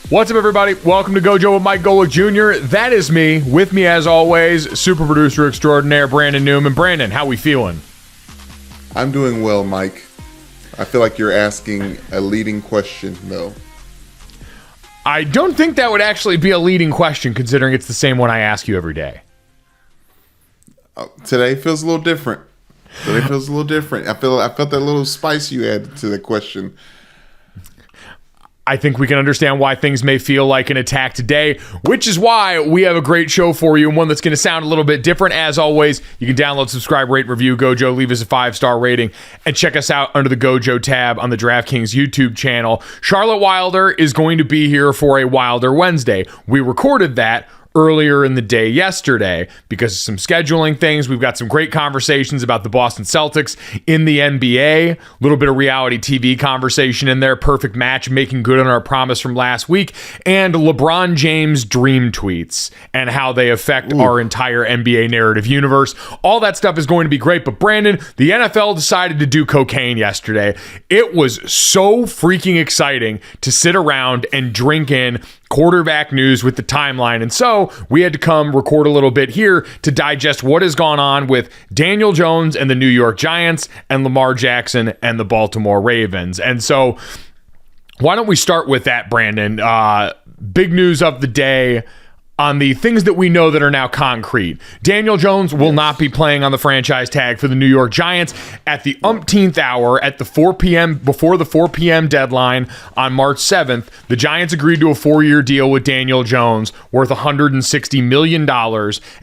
What's up, everybody? Welcome to Gojo with Mike Golick Jr. That is me. With me, as always, super producer extraordinaire Brandon Newman. Brandon, how we feeling? I'm doing well, Mike. I feel like you're asking a leading question, though. I don't think that would actually be a leading question, considering it's the same one I ask you every day. Today feels a little different. I felt that little spice you added to the question. I think we can understand why things may feel like an attack today, which is why we have a great show for you and one that's going to sound a little bit different. As always, you can download, subscribe, rate, review Gojo, leave us a 5-star rating, and check us out under the Gojo tab on the DraftKings YouTube channel. Charlotte Wilder is going to be here for a Wilder Wednesday. We recorded that earlier in the day yesterday because of some scheduling things. We've got some great conversations about the Boston Celtics in the NBA, a little bit of reality TV conversation in there, perfect match, making good on our promise from last week, and LeBron James dream tweets and how they affect our entire NBA narrative universe. All that stuff is going to be great, but Brandon, the NFL decided to do cocaine yesterday. It was so freaking exciting to sit around and drink in quarterback news with the timeline. And so we had to come record a little bit here to digest what has gone on with Daniel Jones and the New York Giants and Lamar Jackson and the Baltimore Ravens. And so why don't we start with that, Brandon? Big news of the day on the things that we know that are now concrete. Daniel Jones will not be playing on the franchise tag for the New York Giants at the umpteenth hour at the 4 p.m. before the 4 p.m. deadline on March 7th. The Giants agreed to a 4-year deal with Daniel Jones worth $160 million,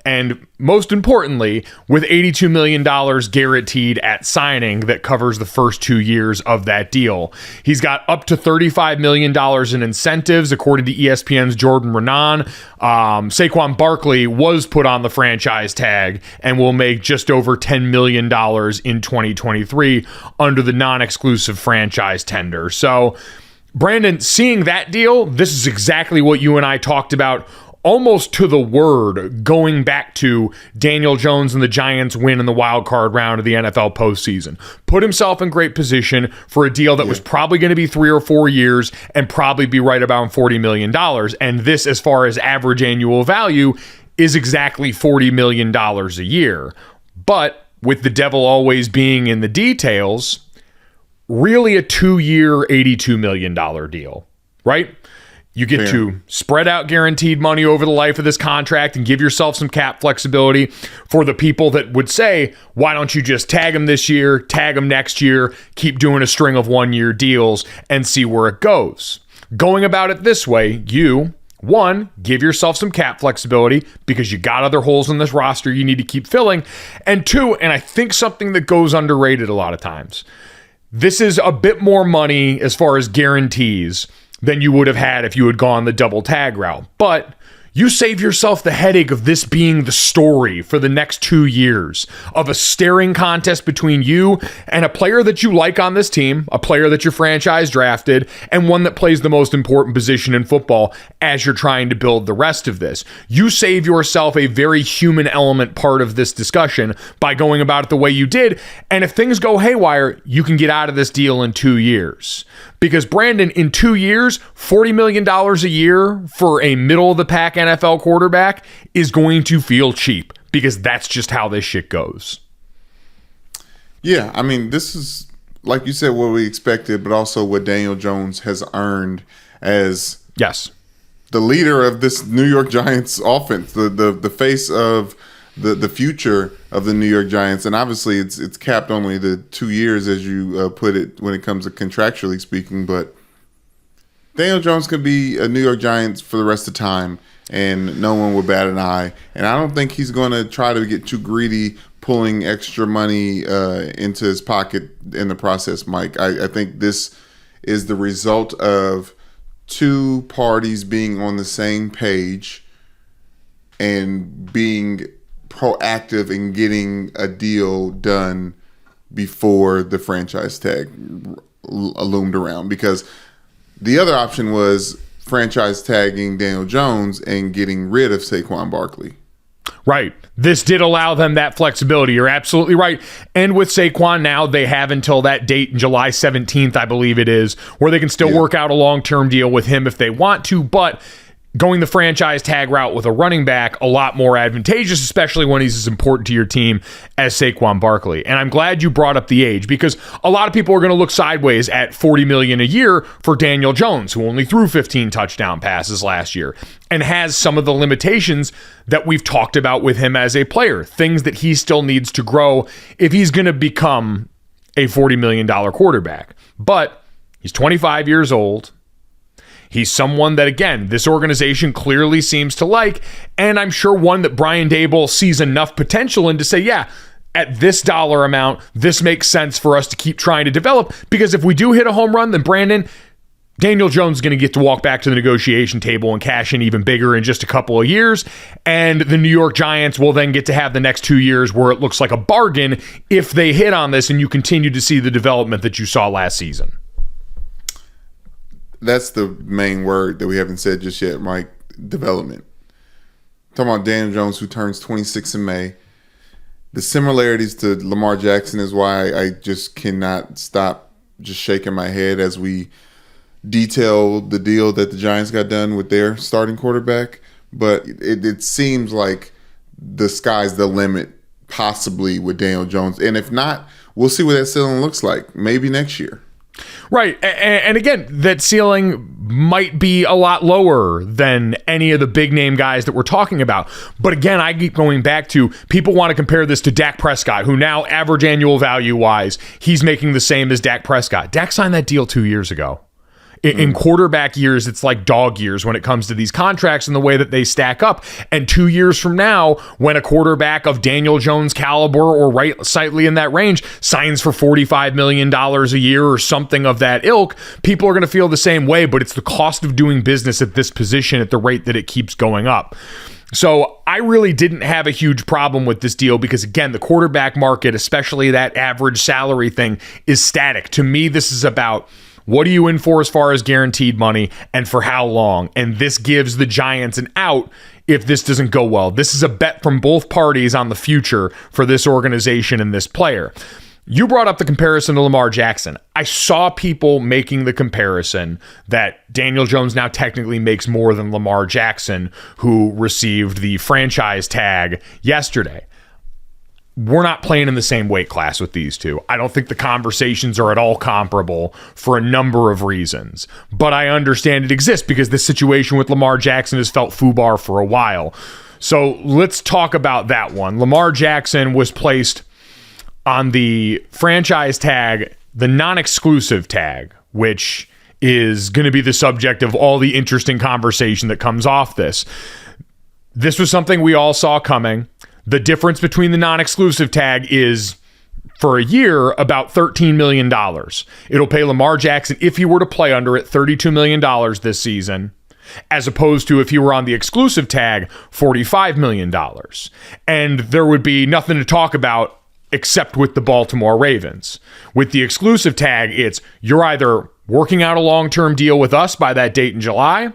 and most importantly, with $82 million guaranteed at signing that covers the first 2 years of that deal. He's got up to $35 million in incentives, according to ESPN's Jordan Renan. Saquon Barkley was put on the franchise tag and will make just over $10 million in 2023 under the non-exclusive franchise tender. So, Brandon, seeing that deal, this is exactly what you and I talked about almost to the word going back to Daniel Jones and the Giants win in the wild card round of the NFL postseason. Put himself in great position for a deal that was probably going to be 3 or 4 years and probably be right about $40 million. And this, as far as average annual value, is exactly $40 million a year. But with the devil always being in the details, really a 2-year, $82 million deal, right? You get to spread out guaranteed money over the life of this contract and give yourself some cap flexibility for the people that would say, why don't you just tag him this year, tag him next year, keep doing a string of 1-year deals and see where it goes. Going about it this way, you, one, give yourself some cap flexibility because you got other holes in this roster you need to keep filling. And two, and I think something that goes underrated a lot of times, this is a bit more money as far as guarantees than you would have had if you had gone the double tag route. But you save yourself the headache of this being the story for the next 2 years of a staring contest between you and a player that you like on this team, a player that your franchise drafted, and one that plays the most important position in football as you're trying to build the rest of this. You save yourself a very human element part of this discussion by going about it the way you did. And if things go haywire, you can get out of this deal in 2 years. Because, Brandon, in 2 years, $40 million a year for a middle-of-the-pack NFL quarterback is going to feel cheap because that's just how this shit goes. Yeah, I mean, this is, like you said, what we expected, but also what Daniel Jones has earned as the leader of this New York Giants offense, the face of the future of the New York Giants. And obviously it's capped only to 2 years, as you put it, when it comes to contractually speaking. But Daniel Jones could be a New York Giants for the rest of the time, and no one would bat an eye. And I don't think he's going to try to get too greedy pulling extra money into his pocket in the process, Mike. I think this is the result of two parties being on the same page and being proactive in getting a deal done before the franchise tag loomed around. Because the other option was franchise tagging Daniel Jones and getting rid of Saquon Barkley. Right. This did allow them that flexibility. You're absolutely right. And with Saquon now, they have until that date, July 17th, I believe it is, where they can still work out a long-term deal with him if they want to. But going the franchise tag route with a running back, a lot more advantageous, especially when he's as important to your team as Saquon Barkley. And I'm glad you brought up the age, because a lot of people are going to look sideways at $40 million a year for Daniel Jones, who only threw 15 touchdown passes last year and has some of the limitations that we've talked about with him as a player, things that he still needs to grow if he's going to become a $40 million quarterback. But he's 25 years old. He's someone that, again, this organization clearly seems to like, and I'm sure one that Brian Daboll sees enough potential in to say, yeah, at this dollar amount, this makes sense for us to keep trying to develop, because if we do hit a home run, then Brandon, Daniel Jones is going to get to walk back to the negotiation table and cash in even bigger in just a couple of years, and the New York Giants will then get to have the next 2 years where it looks like a bargain if they hit on this and you continue to see the development that you saw last season. That's the main word that we haven't said just yet, Mike. Development. Talking about Daniel Jones, who turns 26 in May. The similarities to Lamar Jackson is why I just cannot stop just shaking my head as we detail the deal that the Giants got done with their starting quarterback. But it seems like the sky's the limit, possibly, with Daniel Jones. And if not, we'll see what that ceiling looks like. Maybe next year. Right. And again, that ceiling might be a lot lower than any of the big name guys that we're talking about. But again, I keep going back to, people want to compare this to Dak Prescott, who now, average annual value wise, he's making the same as Dak Prescott. Dak signed that deal 2 years ago. In quarterback years, it's like dog years when it comes to these contracts and the way that they stack up. And 2 years from now, when a quarterback of Daniel Jones' caliber or right slightly in that range signs for $45 million a year or something of that ilk, people are going to feel the same way, but it's the cost of doing business at this position at the rate that it keeps going up. So I really didn't have a huge problem with this deal because, again, the quarterback market, especially that average salary thing, is static. To me, this is about, what are you in for as far as guaranteed money, and for how long? And this gives the Giants an out if this doesn't go well. This is a bet from both parties on the future for this organization and this player. You brought up the comparison to Lamar Jackson. I saw people making the comparison that Daniel Jones now technically makes more than Lamar Jackson, who received the franchise tag yesterday. We're not playing in the same weight class with these two. I don't think the conversations are at all comparable for a number of reasons. But I understand it exists because the situation with Lamar Jackson has felt FUBAR for a while. So let's talk about that one. Lamar Jackson was placed on the franchise tag, the non-exclusive tag, which is going to be the subject of all the interesting conversation that comes off this. This was something we all saw coming. The difference between the non-exclusive tag is, for a year, about $13 million. It'll pay Lamar Jackson, if he were to play under it, $32 million this season, as opposed to if he were on the exclusive tag, $45 million. And there would be nothing to talk about except with the Baltimore Ravens. With the exclusive tag, it's, you're either working out a long-term deal with us by that date in July,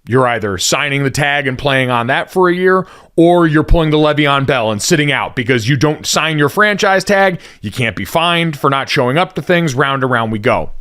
you're either signing the tag and playing on that for a year, or you're pulling the Le'Veon Bell and sitting out because you don't sign your franchise tag. You can't be fined for not showing up to things. Round and round we go.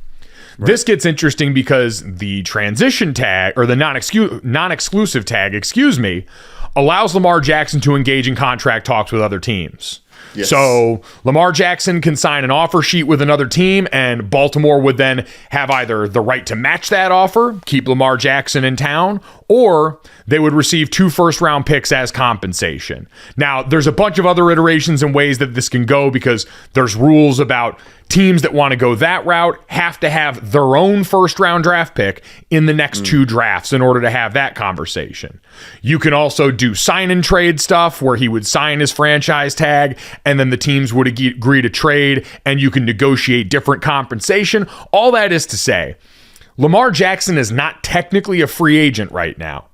Right. This gets interesting because the transition tag, or the non-exclusive tag, allows Lamar Jackson to engage in contract talks with other teams. Yes. So Lamar Jackson can sign an offer sheet with another team, and Baltimore would then have either the right to match that offer, keep Lamar Jackson in town, or they would receive 2 first-round picks as compensation. Now, there's a bunch of other iterations and ways that this can go because there's rules about teams that want to go that route have to have their own first-round draft pick in the next 2 drafts in order to have that conversation. You can also do sign-and-trade stuff where he would sign his franchise tag and then the teams would agree to trade and you can negotiate different compensation. All that is to say, Lamar Jackson is not technically a free agent right now,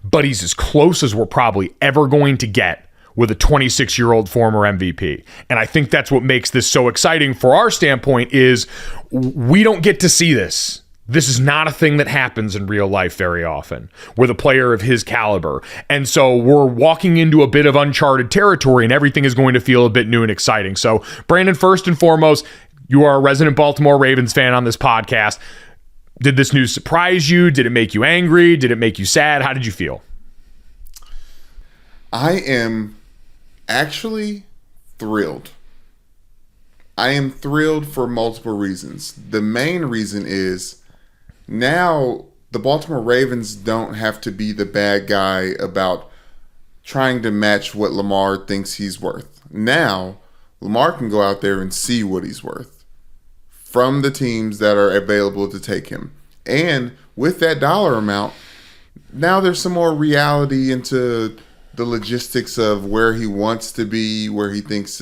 but he's as close as we're probably ever going to get with a 26-year-old former MVP. And I think that's what makes this so exciting for our standpoint is we don't get to see this This is not a thing that happens in real life very often with a player of his caliber. And so we're walking into a bit of uncharted territory, and everything is going to feel a bit new and exciting. So, Brandon, first and foremost, you are a resident Baltimore Ravens fan on this podcast. Did this news surprise you? Did it make you angry? Did it make you sad? How did you feel? I am actually thrilled. I am thrilled for multiple reasons. The main reason is now the Baltimore Ravens don't have to be the bad guy about trying to match what Lamar thinks he's worth. Now, Lamar can go out there and see what he's worth from the teams that are available to take him. And with that dollar amount, now there's some more reality into the logistics of where he wants to be, where he thinks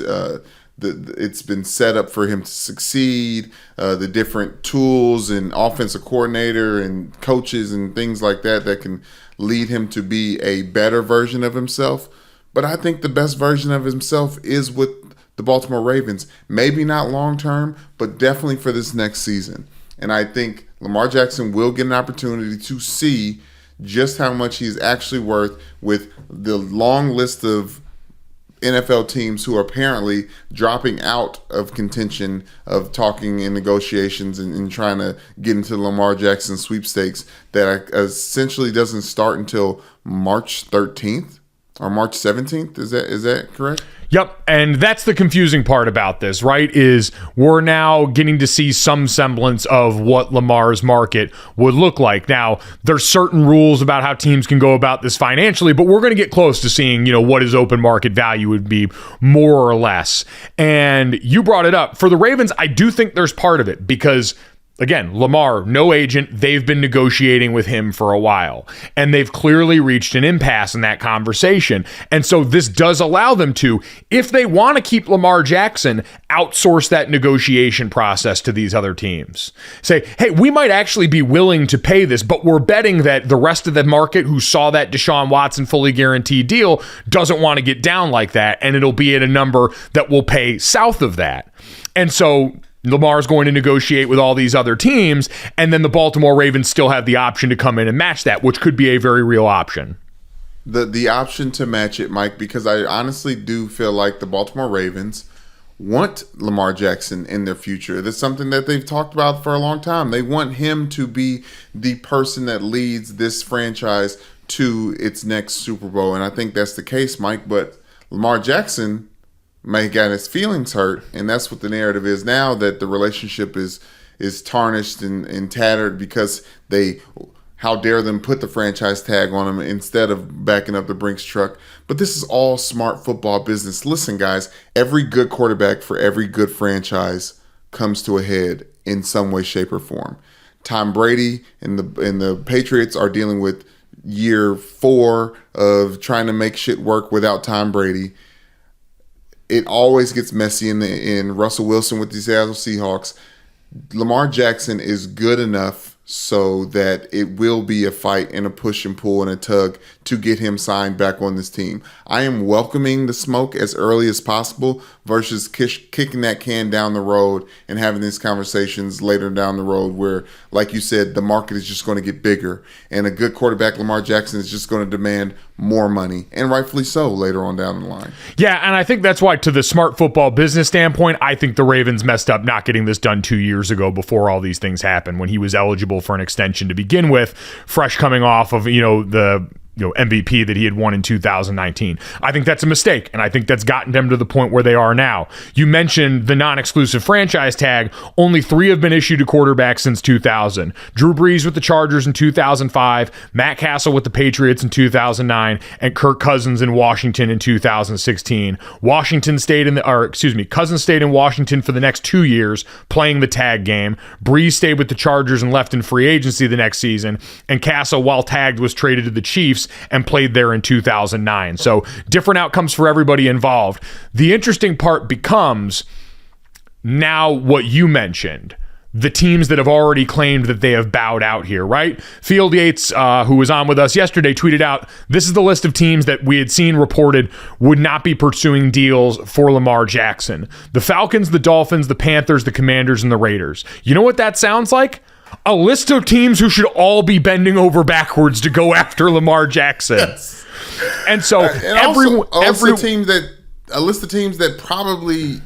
it's been set up for him to succeed, the different tools and offensive coordinator and coaches and things like that can lead him to be a better version of himself. But I think the best version of himself is with the Baltimore Ravens. Maybe not long term, but definitely for this next season. And I think Lamar Jackson will get an opportunity to see just how much he's actually worth with the long list of NFL teams who are apparently dropping out of contention of talking in negotiations and trying to get into the Lamar Jackson sweepstakes that essentially doesn't start until March 13th or March 17th. Is that correct? Yep, and that's the confusing part about this, right, is we're now getting to see some semblance of what Lamar's market would look like. Now, there's certain rules about how teams can go about this financially, but we're going to get close to seeing, what his open market value would be more or less. And you brought it up. For the Ravens, I do think there's part of it because again, Lamar, no agent. They've been negotiating with him for a while, and they've clearly reached an impasse in that conversation. And so this does allow them to, if they want to keep Lamar Jackson, outsource that negotiation process to these other teams. Say, hey, we might actually be willing to pay this, but we're betting that the rest of the market who saw that Deshaun Watson fully guaranteed deal doesn't want to get down like that, and it'll be at a number that will pay south of that. And so Lamar's going to negotiate with all these other teams, and then the Baltimore Ravens still have the option to come in and match that, which could be a very real option. The option to match it, Mike, because I honestly do feel like the Baltimore Ravens want Lamar Jackson in their future. That's something that they've talked about for a long time. They want him to be the person that leads this franchise to its next Super Bowl, and I think that's the case, Mike, but Lamar Jackson may have gotten his feelings hurt, and that's what the narrative is now, that the relationship is tarnished and tattered because how dare them put the franchise tag on him instead of backing up the Brinks truck. But this is all smart football business. Listen, guys, every good quarterback for every good franchise comes to a head in some way, shape, or form. Tom Brady and the Patriots are dealing with year 4 of trying to make shit work without Tom Brady. It always gets messy in Russell Wilson with the Seattle Seahawks. Lamar Jackson is good enough so that it will be a fight and a push and pull and a tug to get him signed back on this team. I am welcoming the smoke as early as possible versus kicking that can down the road and having these conversations later down the road where, like you said, the market is just going to get bigger and a good quarterback, Lamar Jackson, is just going to demand more money, and rightfully so later on down the line. Yeah, and I think that's why, to the smart football business standpoint, I think the Ravens messed up not getting this done 2 years ago before all these things happened, when he was eligible for an extension to begin with, fresh coming off of, the MVP that he had won in 2019. I think that's a mistake, and I think that's gotten them to the point where they are now. You mentioned the non-exclusive franchise tag. Only 3 have been issued to quarterbacks since 2000. Drew Brees with the Chargers in 2005, Matt Castle with the Patriots in 2009, and Kirk Cousins in Washington in 2016. Cousins stayed in Washington for the next 2 years, playing the tag game. Brees stayed with the Chargers and left in free agency the next season, and Castle, while tagged, was traded to the Chiefs and played there in 2009. So different outcomes for everybody involved. The interesting part becomes now what you mentioned, the teams that have already claimed that they have bowed out here, right? Field Yates, who was on with us yesterday, tweeted out, this is the list of teams that we had seen reported would not be pursuing deals for Lamar Jackson. The Falcons, the Dolphins, the Panthers, the Commanders, and the Raiders. You know what that sounds like? A list of teams who should all be bending over backwards to go after Lamar Jackson. Yes. And so a list of teams that probably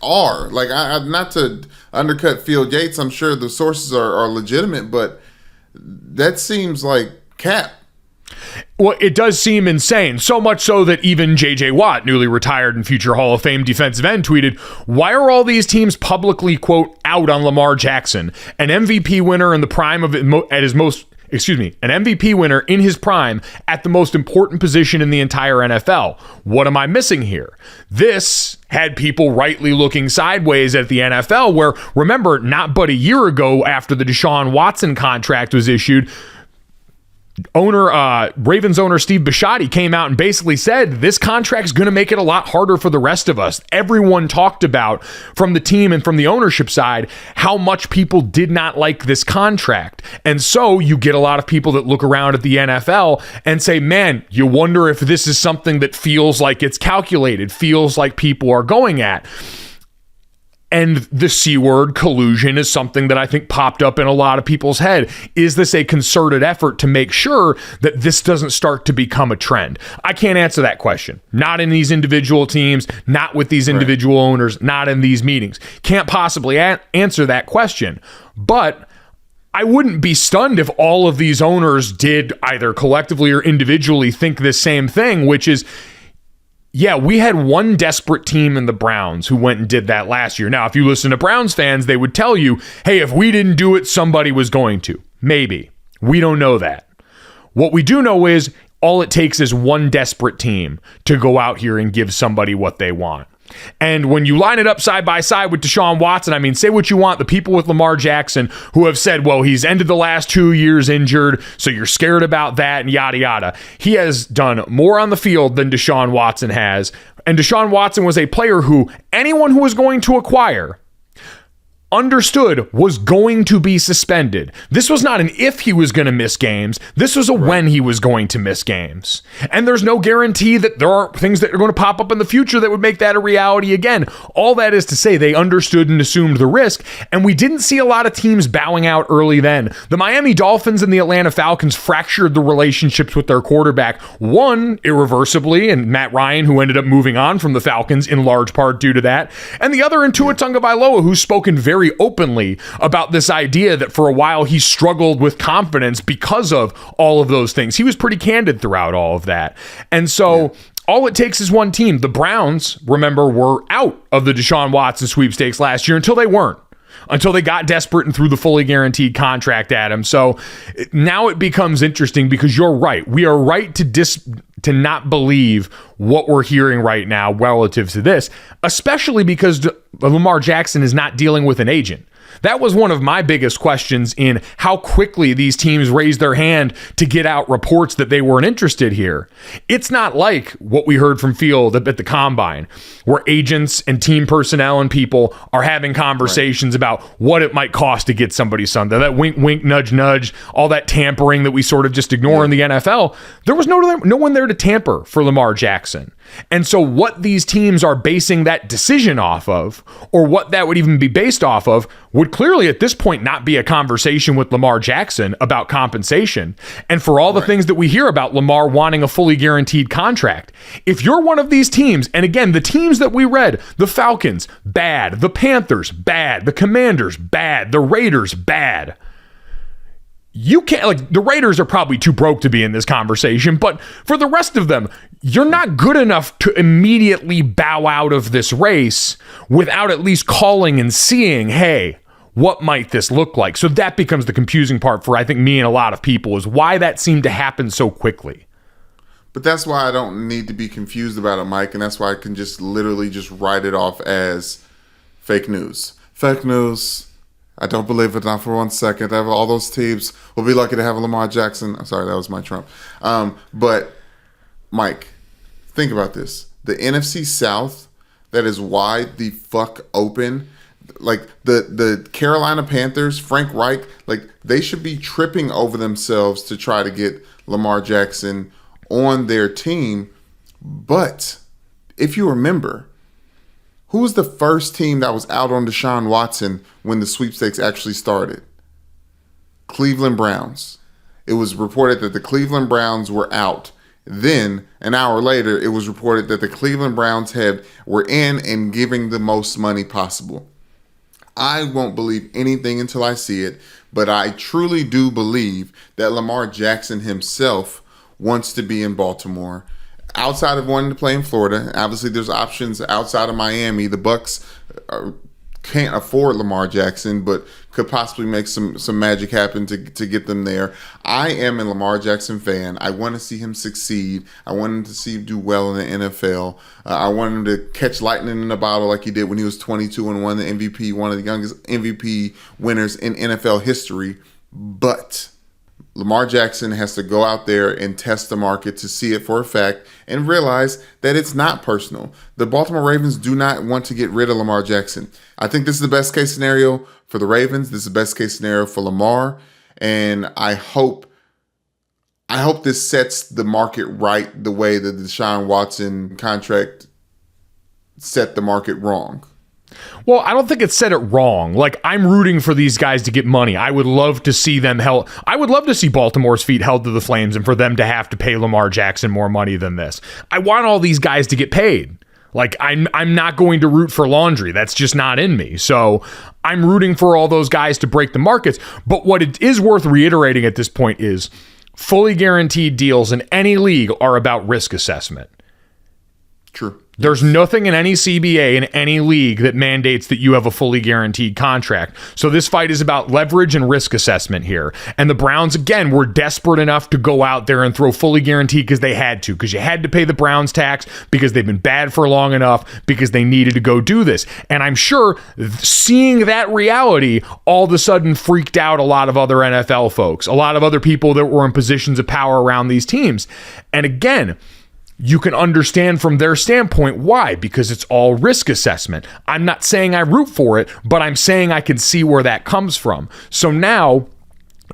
are. Like, not to undercut Field Yates, I'm sure the sources are legitimate, but that seems like cap. Well, it does seem insane. So much so that even J.J. Watt, newly retired and future Hall of Fame defensive end, tweeted, "Why are all these teams publicly, quote, out on Lamar Jackson, an MVP winner in the prime of an MVP winner in his prime at the most important position in the entire NFL. What am I missing here?" This had people rightly looking sideways at the NFL, where, remember, not but a year ago after the Deshaun Watson contract was issued, Ravens owner Steve Bisciotti came out and basically said this contract's going to make it a lot harder for the rest of us. Everyone talked about, from the team and from the ownership side, how much people did not like this contract. And so you get a lot of people that look around at the NFL and say, man, you wonder if this is something that feels like it's calculated, feels like people are going at. And the C word, collusion, is something that I think popped up in a lot of people's head. Is this a concerted effort to make sure that this doesn't start to become a trend? I can't answer that question. Not in these individual teams, not with these individual owners, not in these meetings. Can't possibly answer that question. But I wouldn't be stunned if all of these owners did, either collectively or individually, think this same thing, which is, yeah, we had one desperate team in the Browns who went and did that last year. Now, if you listen to Browns fans, they would tell you, hey, if we didn't do it, somebody was going to. Maybe. We don't know that. What we do know is all it takes is one desperate team to go out here and give somebody what they want. And when you line it up side by side with Deshaun Watson, I mean, say what you want, the people with Lamar Jackson who have said, well, he's ended the last 2 years injured, so you're scared about that and yada, yada. He has done more on the field than Deshaun Watson has. And Deshaun Watson was a player who anyone who was going to acquire understood was going to be suspended. This was not an if he was going to miss games. This was a when he was going to miss games. And there's no guarantee that there aren't things that are going to pop up in the future that would make that a reality again. All that is to say, they understood and assumed the risk, and we didn't see a lot of teams bowing out early then. The Miami Dolphins and the Atlanta Falcons fractured the relationships with their quarterback, one irreversibly, and Matt Ryan, who ended up moving on from the Falcons in large part due to that, and the other in Tua Tagovailoa, who's spoken very openly about this idea that for a while he struggled with confidence because of all of those things. He was pretty candid throughout all of that. And so all it takes is one team. The Browns, remember, were out of the Deshaun Watson sweepstakes last year until they weren't. Until they got desperate and threw the fully guaranteed contract at him. So now it becomes interesting because you're right. We are right to not believe what we're hearing right now relative to this, especially because Lamar Jackson is not dealing with an agent. That was one of my biggest questions in how quickly these teams raised their hand to get out reports that they weren't interested here. It's not like what we heard from Field at the Combine, where agents and team personnel and people are having conversations about what it might cost to get somebody Sunday. That wink, wink, nudge, nudge, all that tampering that we sort of just ignore in the NFL. There was no one there to tamper for Lamar Jackson. And so what these teams are basing that decision off of, or what that would even be based off of, would clearly at this point not be a conversation with Lamar Jackson about compensation. And for all the things that we hear about Lamar wanting a fully guaranteed contract, if you're one of these teams, and again, the teams that we read, the Falcons, bad, the Panthers, bad, the Commanders, bad, the Raiders, bad. You can't, like, the Raiders are probably too broke to be in this conversation, but for the rest of them, you're not good enough to immediately bow out of this race without at least calling and seeing, hey, what might this look like? So that becomes the confusing part for, I think, me and a lot of people, is why that seemed to happen so quickly. But that's why I don't need to be confused about it, Mike, and that's why I can just literally just write it off as fake news. Fake news. I don't believe it, not for 1 second. All those teams will be lucky to have Lamar Jackson. I'm sorry, that was my Trump. But, Mike, think about this. The NFC South, that is wide the fuck open. Like, the Carolina Panthers, Frank Reich, like, they should be tripping over themselves to try to get Lamar Jackson on their team. But, if you remember, who was the first team that was out on Deshaun Watson when the sweepstakes actually started? Cleveland Browns. It was reported that the Cleveland Browns were out. Then, an hour later, it was reported that the Cleveland Browns were in and giving the most money possible. I won't believe anything until I see it, but I truly do believe that Lamar Jackson himself wants to be in Baltimore. Outside of wanting to play in Florida, obviously there's options outside of Miami. The Bucks can't afford Lamar Jackson, but could possibly make some magic happen to get them there. I am a Lamar Jackson fan. I want to see him succeed. I want him to see him do well in the NFL. I want him to catch lightning in a bottle like he did when he was 22 and won the MVP, one of the youngest MVP winners in NFL history. But Lamar Jackson has to go out there and test the market to see it for a fact and realize that it's not personal. The Baltimore Ravens do not want to get rid of Lamar Jackson. I think this is the best case scenario for the Ravens. This is the best case scenario for Lamar. And I hope this sets the market right the way that the Deshaun Watson contract set the market wrong. Well, I don't think it said it wrong. Like, I'm rooting for these guys to get money. I would love to see them held. I would love to see Baltimore's feet held to the flames and for them to have to pay Lamar Jackson more money than this. I want all these guys to get paid. Like, I'm not going to root for laundry. That's just not in me. So I'm rooting for all those guys to break the markets. But what it is worth reiterating at this point is fully guaranteed deals in any league are about risk assessment. True. There's nothing in any CBA in any league that mandates that you have a fully guaranteed contract. So this fight is about leverage and risk assessment here. And the Browns, again, were desperate enough to go out there and throw fully guaranteed because they had to, because you had to pay the Browns tax, because they've been bad for long enough, because they needed to go do this. And I'm sure seeing that reality all of a sudden freaked out a lot of other NFL folks, a lot of other people that were in positions of power around these teams. And again, you can understand from their standpoint why, because it's all risk assessment. I'm not saying I root for it, but I'm saying I can see where that comes from. So now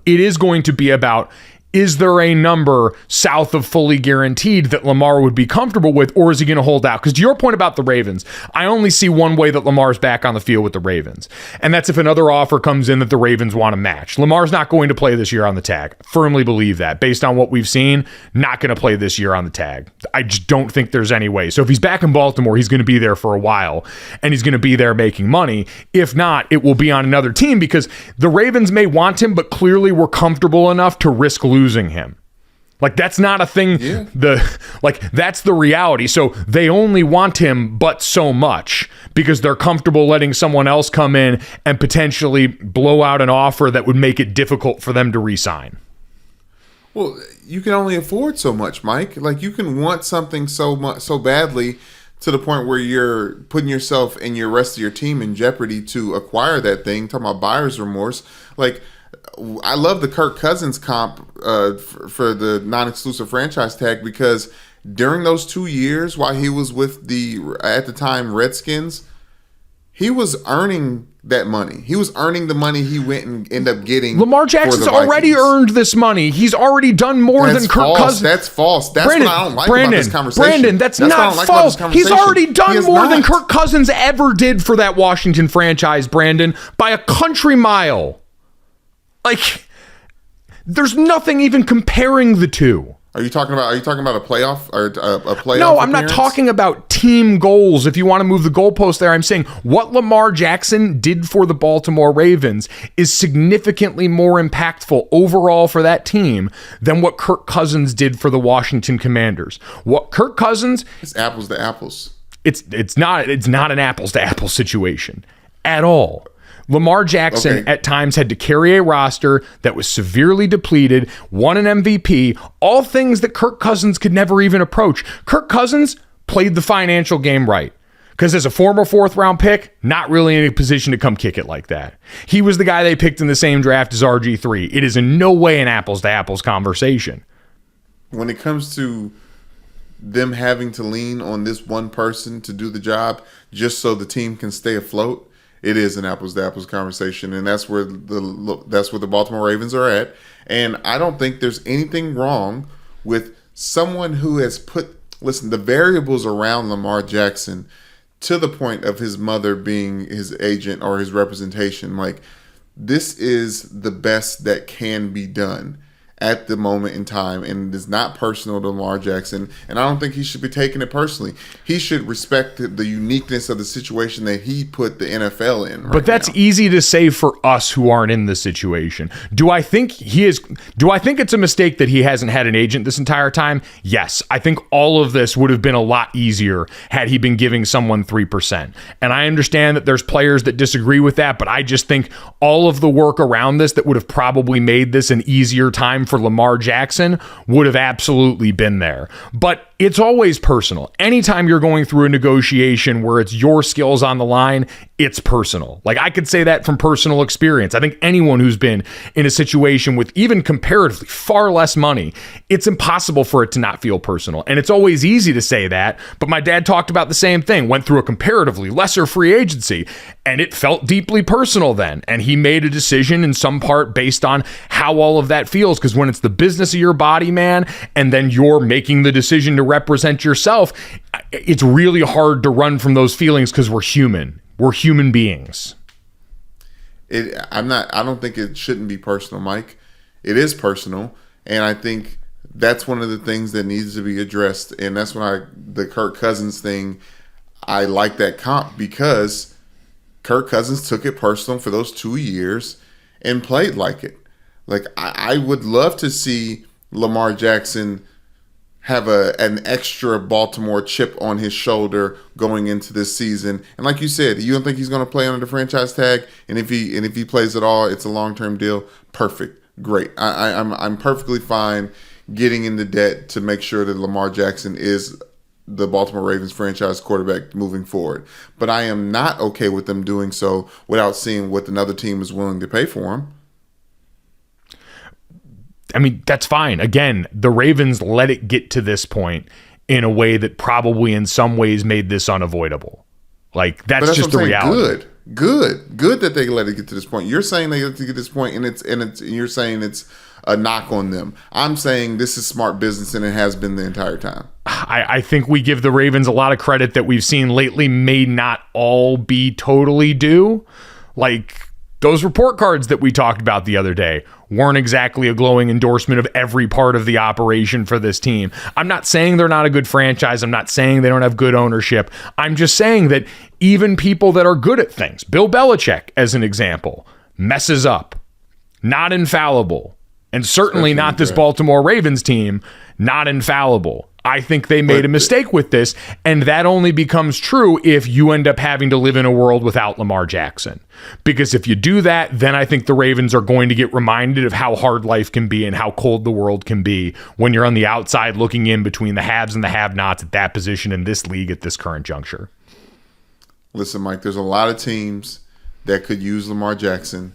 it is going to be about, is there a number south of fully guaranteed that Lamar would be comfortable with, or is he going to hold out? Because to your point about the Ravens, I only see one way that Lamar's back on the field with the Ravens, and that's if another offer comes in that the Ravens want to match. Lamar's not going to play this year on the tag. Firmly believe that. Based on what we've seen, not going to play this year on the tag. I just don't think there's any way. So if he's back in Baltimore, he's going to be there for a while, and he's going to be there making money. If not, it will be on another team, because the Ravens may want him, but clearly we're comfortable enough to risk losing him. Like, that's not a thing. Yeah. That's the reality. So they only want him but so much, because they're comfortable letting someone else come in and potentially blow out an offer that would make it difficult for them to re-sign. Well, you can only afford so much, Mike. Like, you can want something so badly to the point where you're putting yourself and your rest of your team in jeopardy to acquire that thing. Talking about buyer's remorse. Like, I love the Kirk Cousins comp for the non-exclusive franchise tag, because during those 2 years while he was with the, at the time, Redskins, he was earning that money. He was earning the money he went and ended up getting. Lamar Jackson's already earned this money. He's already done more than Kirk Cousins. That's false. That's Brandon, what I don't like about this conversation. Brandon, that's not false. He's already done more than Kirk Cousins ever did for that Washington franchise, Brandon, by a country mile. Like, there's nothing even comparing the two. Are you talking about a playoff or a playoff? No, I'm not talking about team goals. If you want to move the goalpost there, I'm saying what Lamar Jackson did for the Baltimore Ravens is significantly more impactful overall for that team than what Kirk Cousins did for the Washington Commanders. What Kirk Cousins, it's apples to apples. It's not an apples to apples situation at all. Lamar Jackson at times had to carry a roster that was severely depleted, won an MVP, all things that Kirk Cousins could never even approach. Kirk Cousins played the financial game right, because as a former fourth-round pick, not really in a position to come kick it like that. He was the guy they picked in the same draft as RG3. It is in no way an apples-to-apples conversation. When it comes to them having to lean on this one person to do the job just so the team can stay afloat, it is an apples-to-apples conversation, and that's where the Baltimore Ravens are at. And I don't think there's anything wrong with someone who has the variables around Lamar Jackson to the point of his mother being his agent or his representation. Like, this is the best that can be done at the moment in time, and it is not personal to Lamar Jackson, and I don't think he should be taking it personally. He should respect the uniqueness of the situation that he put the NFL in. But that's easy to say for us who aren't in the situation. Do I think it's a mistake that he hasn't had an agent this entire time? Yes. I think all of this would have been a lot easier had he been giving someone 3%. And I understand that there's players that disagree with that, but I just think all of the work around this that would have probably made this an easier time for Lamar Jackson would have absolutely been there. But it's always personal. Anytime you're going through a negotiation where it's your skills on the line, it's personal. Like, I could say that from personal experience. I think anyone who's been in a situation with even comparatively far less money, it's impossible for it to not feel personal. And it's always easy to say that, but my dad talked about the same thing, went through a comparatively lesser free agency, and it felt deeply personal then. And he made a decision in some part based on how all of that feels, because when it's the business of your body, man, and then you're making the decision to represent yourself, it's really hard to run from those feelings because we're human. We're human beings. I don't think it shouldn't be personal, Mike. It is personal, and I think that's one of the things that needs to be addressed. And that's when the Kirk Cousins thing, I like that comp, because Kirk Cousins took it personal for those 2 years and played like it. Like, I would love to see Lamar Jackson have an extra Baltimore chip on his shoulder going into this season. And like you said, you don't think he's going to play under the franchise tag? And if he plays at all, it's a long-term deal. Perfect. Great. I'm perfectly fine getting into debt to make sure that Lamar Jackson is the Baltimore Ravens franchise quarterback moving forward. But I am not okay with them doing so without seeing what another team is willing to pay for him. I mean, that's fine. Again, the Ravens let it get to this point in a way that probably in some ways made this unavoidable. Like, that's just the reality. Good that they let it get to this point. You're saying they let it get to this point, and you're saying it's a knock on them. I'm saying this is smart business, and it has been the entire time. I think we give the Ravens a lot of credit that we've seen lately may not all be totally due. Like, those report cards that we talked about the other day weren't exactly a glowing endorsement of every part of the operation for this team. I'm not saying they're not a good franchise. I'm not saying they don't have good ownership. I'm just saying that even people that are good at things, Bill Belichick, as an example, messes up. Not infallible. And certainly not this Baltimore Ravens team, not infallible. I think they made a mistake with this, and that only becomes true if you end up having to live in a world without Lamar Jackson. Because if you do that, then I think the Ravens are going to get reminded of how hard life can be and how cold the world can be when you're on the outside looking in between the haves and the have-nots at that position in this league at this current juncture. Listen, Mike, there's a lot of teams that could use Lamar Jackson.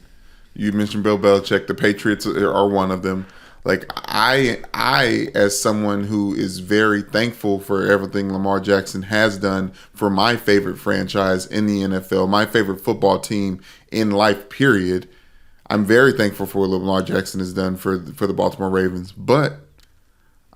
You mentioned Bill Belichick. The Patriots are one of them. Like, I, as someone who is very thankful for everything Lamar Jackson has done for my favorite franchise in the NFL, my favorite football team in life, period, I'm very thankful for what Lamar Jackson has done for the Baltimore Ravens. But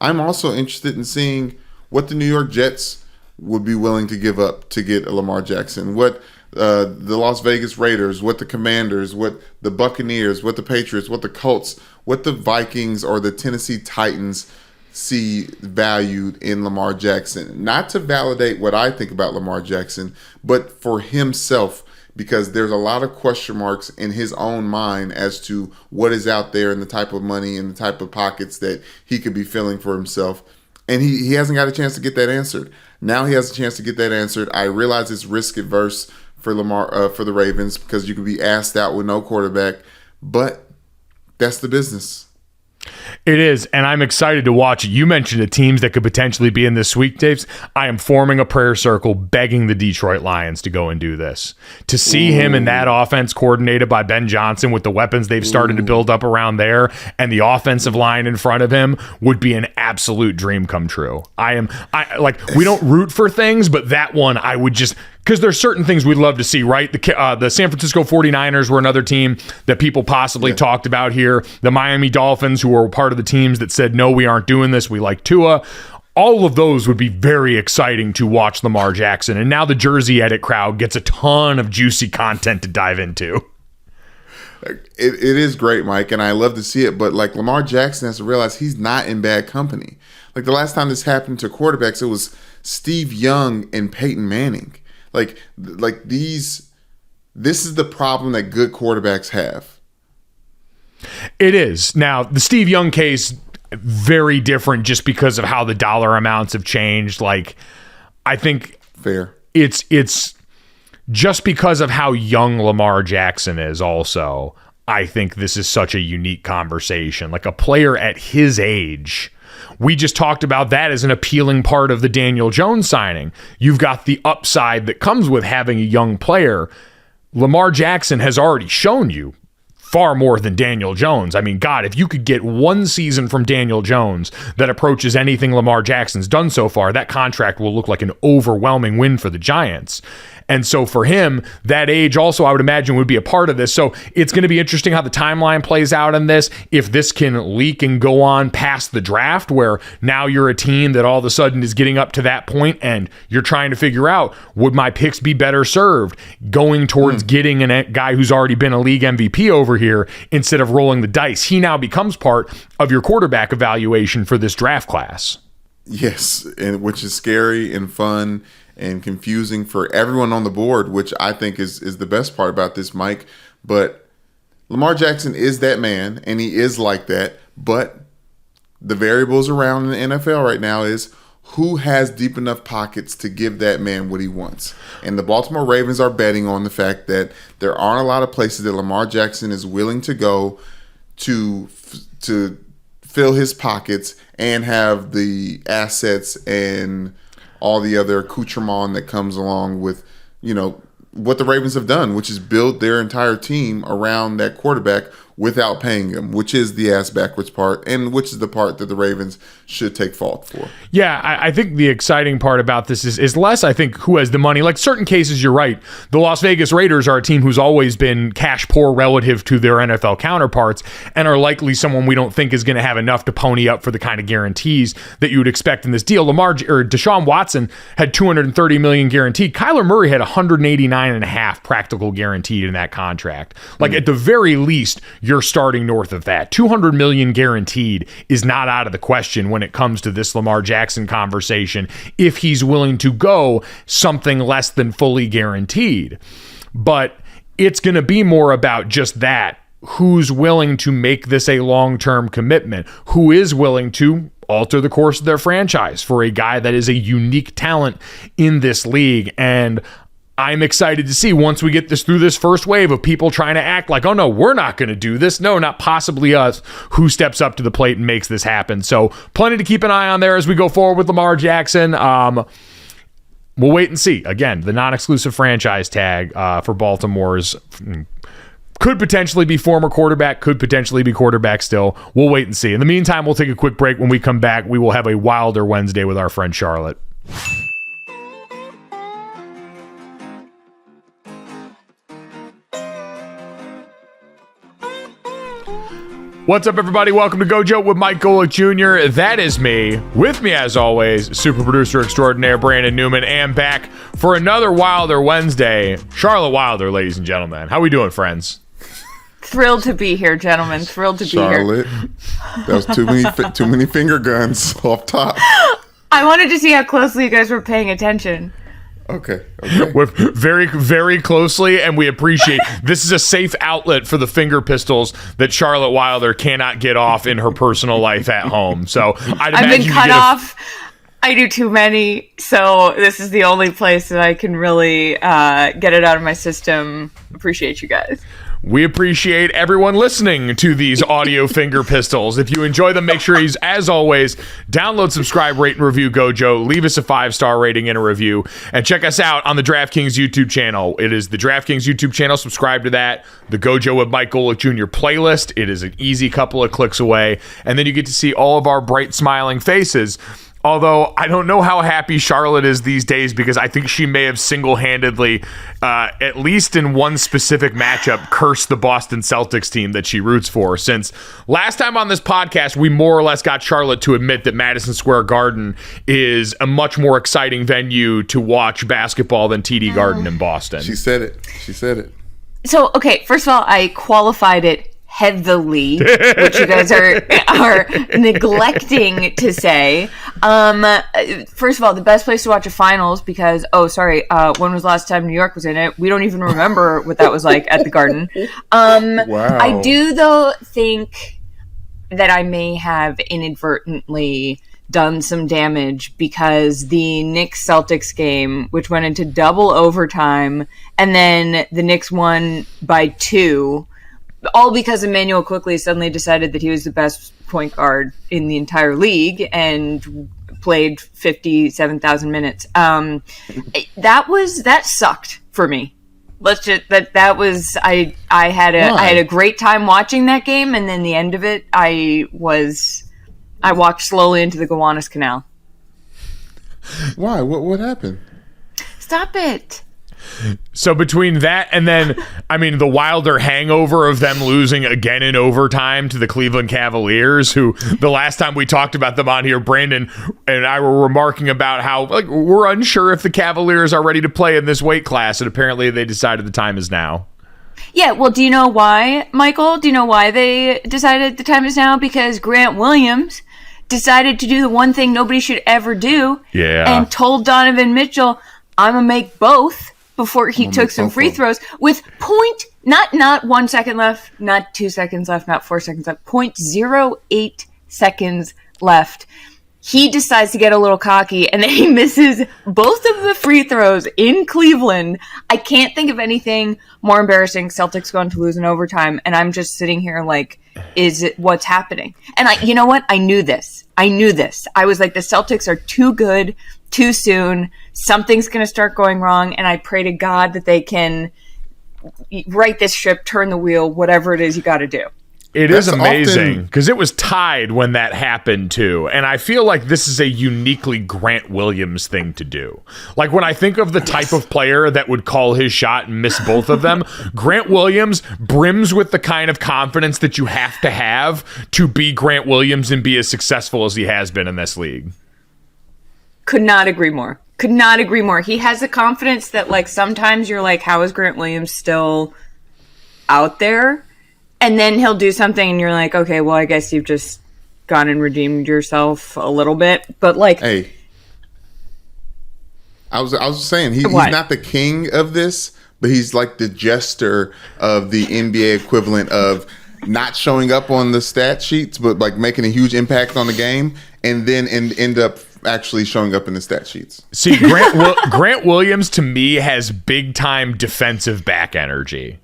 I'm also interested in seeing what the New York Jets would be willing to give up to get a Lamar Jackson, what the Las Vegas Raiders, what the Commanders, what the Buccaneers, what the Patriots, what the Colts, what the Vikings or the Tennessee Titans see valued in Lamar Jackson. Not to validate what I think about Lamar Jackson, but for himself, because there's a lot of question marks in his own mind as to what is out there and the type of money and the type of pockets that he could be filling for himself. And he hasn't got a chance to get that answered. Now he has a chance to get that answered. I realize it's risk adverse for Lamar, for the Ravens, because you could be asked out with no quarterback, but that's the business. It is, and I'm excited to watch it. You mentioned the teams that could potentially be in this sweepstakes. I am forming a prayer circle begging the Detroit Lions to go and do this. To see him in that offense coordinated by Ben Johnson with the weapons they've started to build up around there and the offensive line in front of him would be an absolute dream come true. We don't root for things, but that one I would just... Because there's certain things we'd love to see, right? The San Francisco 49ers were another team that people possibly talked about here. The Miami Dolphins, who were part of the teams that said, no, we aren't doing this. We like Tua. All of those would be very exciting to watch Lamar Jackson. And now the Jersey Edit crowd gets a ton of juicy content to dive into. It is great, Mike, and I love to see it. But like Lamar Jackson has to realize he's not in bad company. Like the last time this happened to quarterbacks, it was Steve Young and Peyton Manning. Like these. This is the problem that good quarterbacks have. It is. Now, the Steve Young case, very different just because of how the dollar amounts have changed. Like, I think fair. It's just because of how young Lamar Jackson is also. I think this is such a unique conversation. Like a player at his age, we just talked about that as an appealing part of the Daniel Jones signing. You've got the upside that comes with having a young player. Lamar Jackson has already shown you far more than Daniel Jones. I mean, God, if you could get one season from Daniel Jones that approaches anything Lamar Jackson's done so far, that contract will look like an overwhelming win for the Giants. And so for him, that age also, I would imagine, would be a part of this. So it's going to be interesting how the timeline plays out in this. If this can leak and go on past the draft, where now you're a team that all of a sudden is getting up to that point and you're trying to figure out, would my picks be better served going towards getting a guy who's already been a league MVP over here instead of rolling the dice? He now becomes part of your quarterback evaluation for this draft class. Yes, and which is scary and fun and confusing for everyone on the board, which I think is the best part about this, Mike. But Lamar Jackson is that man, and he is like that. But the variables around the NFL right now is who has deep enough pockets to give that man what he wants. And the Baltimore Ravens are betting on the fact that there aren't a lot of places that Lamar Jackson is willing to go to fill his pockets and have the assets and all the other accoutrement that comes along with, what the Ravens have done, which is build their entire team around that quarterback without paying him, which is the ass backwards part, and which is the part that the Ravens should take fault for. Yeah, I think the exciting part about this is less, I think, who has the money. Like certain cases, you're right. The Las Vegas Raiders are a team who's always been cash poor relative to their NFL counterparts and are likely someone we don't think is going to have enough to pony up for the kind of guarantees that you would expect in this deal. Deshaun Watson had $230 million guaranteed. Kyler Murray had $189.5 practical guaranteed in that contract. Like at the very least, you're starting north of that. $200 million guaranteed is not out of the question when it comes to this Lamar Jackson conversation if he's willing to go something less than fully guaranteed. But it's going to be more about just that. Who's willing to make this a long-term commitment? Who is willing to alter the course of their franchise for a guy that is a unique talent in this league? And I'm excited to see once we get this through this first wave of people trying to act like, oh no, we're not going to do this. No, not possibly us. Who steps up to the plate and makes this happen? So plenty to keep an eye on there as we go forward with Lamar Jackson. We'll wait and see. Again, the non-exclusive franchise tag for Baltimore's could potentially be former quarterback, could potentially be quarterback still. We'll wait and see. In the meantime, we'll take a quick break. When we come back, we will have a Wilder Wednesday with our friend Charlotte. What's up, everybody? Welcome to Gojo with Mike Golick Jr. That is me. With me, as always, super producer extraordinaire Brandon Newman, and back for another Wilder Wednesday. Charlotte Wilder, ladies and gentlemen. How we doing, friends? Thrilled to be here, gentlemen. Thrilled to be here. Charlotte, that was too many finger guns off top. I wanted to see how closely you guys were paying attention. Okay. We're very, very closely, and we appreciate this is a safe outlet for the finger pistols that Charlotte Wilder cannot get off in her personal life at home. So I've been cut off. I do too many, so this is the only place that I can really get it out of my system. Appreciate you guys. We appreciate everyone listening to these audio finger pistols. If you enjoy them, make sure you, as always, download, subscribe, rate, and review Gojo. Leave us a 5-star rating and a review. And check us out on the DraftKings YouTube channel. It is the DraftKings YouTube channel. Subscribe to that. The Gojo with Mike Golick Jr. playlist. It is an easy couple of clicks away. And then you get to see all of our bright, smiling faces. Although I don't know how happy Charlotte is these days, because I think she may have single-handedly, at least in one specific matchup, cursed the Boston Celtics team that she roots for. Since last time on this podcast, we more or less got Charlotte to admit that Madison Square Garden is a much more exciting venue to watch basketball than TD Garden in Boston. She said it. So, okay, first of all, I qualified it heavily, which you guys are neglecting to say. First of all, the best place to watch a finals because, when was the last time New York was in it? We don't even remember what that was like at the Garden. Wow. I do, though, think that I may have inadvertently done some damage because the Knicks-Celtics game, which went into double overtime, and then the Knicks won by 2, all because Emmanuel Quickley suddenly decided that he was the best point guard in the entire league and played 57,000 minutes. That sucked for me. I had a great time watching that game, and then the end of it, I walked slowly into the Gowanus Canal. Why? What happened? Stop it. So between that and then, the Wilder hangover of them losing again in overtime to the Cleveland Cavaliers, who the last time we talked about them on here, Brandon and I were remarking about how we're unsure if the Cavaliers are ready to play in this weight class, and apparently they decided the time is now. Yeah, well, do you know why, Michael? Do you know why they decided the time is now? Because Grant Williams decided to do the one thing nobody should ever do. Yeah. And told Donovan Mitchell, I'm going to make both before he took some free throws with not 1 second left, not 2 seconds left, not 4 seconds left, 0.08 seconds left. He decides to get a little cocky, and then he misses both of the free throws in Cleveland. I can't think of anything more embarrassing. Celtics going to lose in overtime, and I'm just sitting here like, is it what's happening? And you know what? I knew this. I was like, the Celtics are too good, too soon. Something's going to start going wrong, and I pray to God that they can right this ship, turn the wheel, whatever it is you got to do. It is amazing because it was tied when that happened too. And I feel like this is a uniquely Grant Williams thing to do. Like when I think of the type of player that would call his shot and miss both of them, Grant Williams brims with the kind of confidence that you have to be Grant Williams and be as successful as he has been in this league. Could not agree more. He has the confidence that sometimes you're like, how is Grant Williams still out there? And then he'll do something and you're like, okay, well, I guess you've just gone and redeemed yourself a little bit. But hey, I was saying he's not the king of this, but he's like the jester of the NBA equivalent of not showing up on the stat sheets, but making a huge impact on the game, and then end up actually showing up in the stat sheets. See, Grant Williams to me has big time defensive back energy.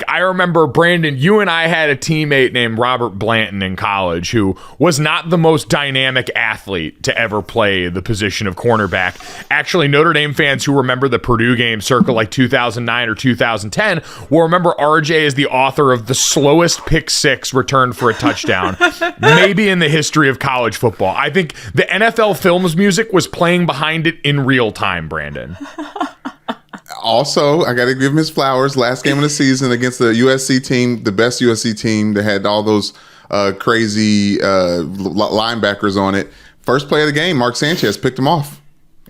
I remember, Brandon, you and I had a teammate named Robert Blanton in college who was not the most dynamic athlete to ever play the position of cornerback. Actually, Notre Dame fans who remember the Purdue game circa 2009 or 2010 will remember RJ as the author of the slowest pick six returned for a touchdown, maybe in the history of college football. I think the NFL Films music was playing behind it in real time, Brandon. Also, I got to give him his flowers. Last game of the season against the USC team, the best USC team that had all those crazy linebackers on it. First play of the game, Mark Sanchez picked him off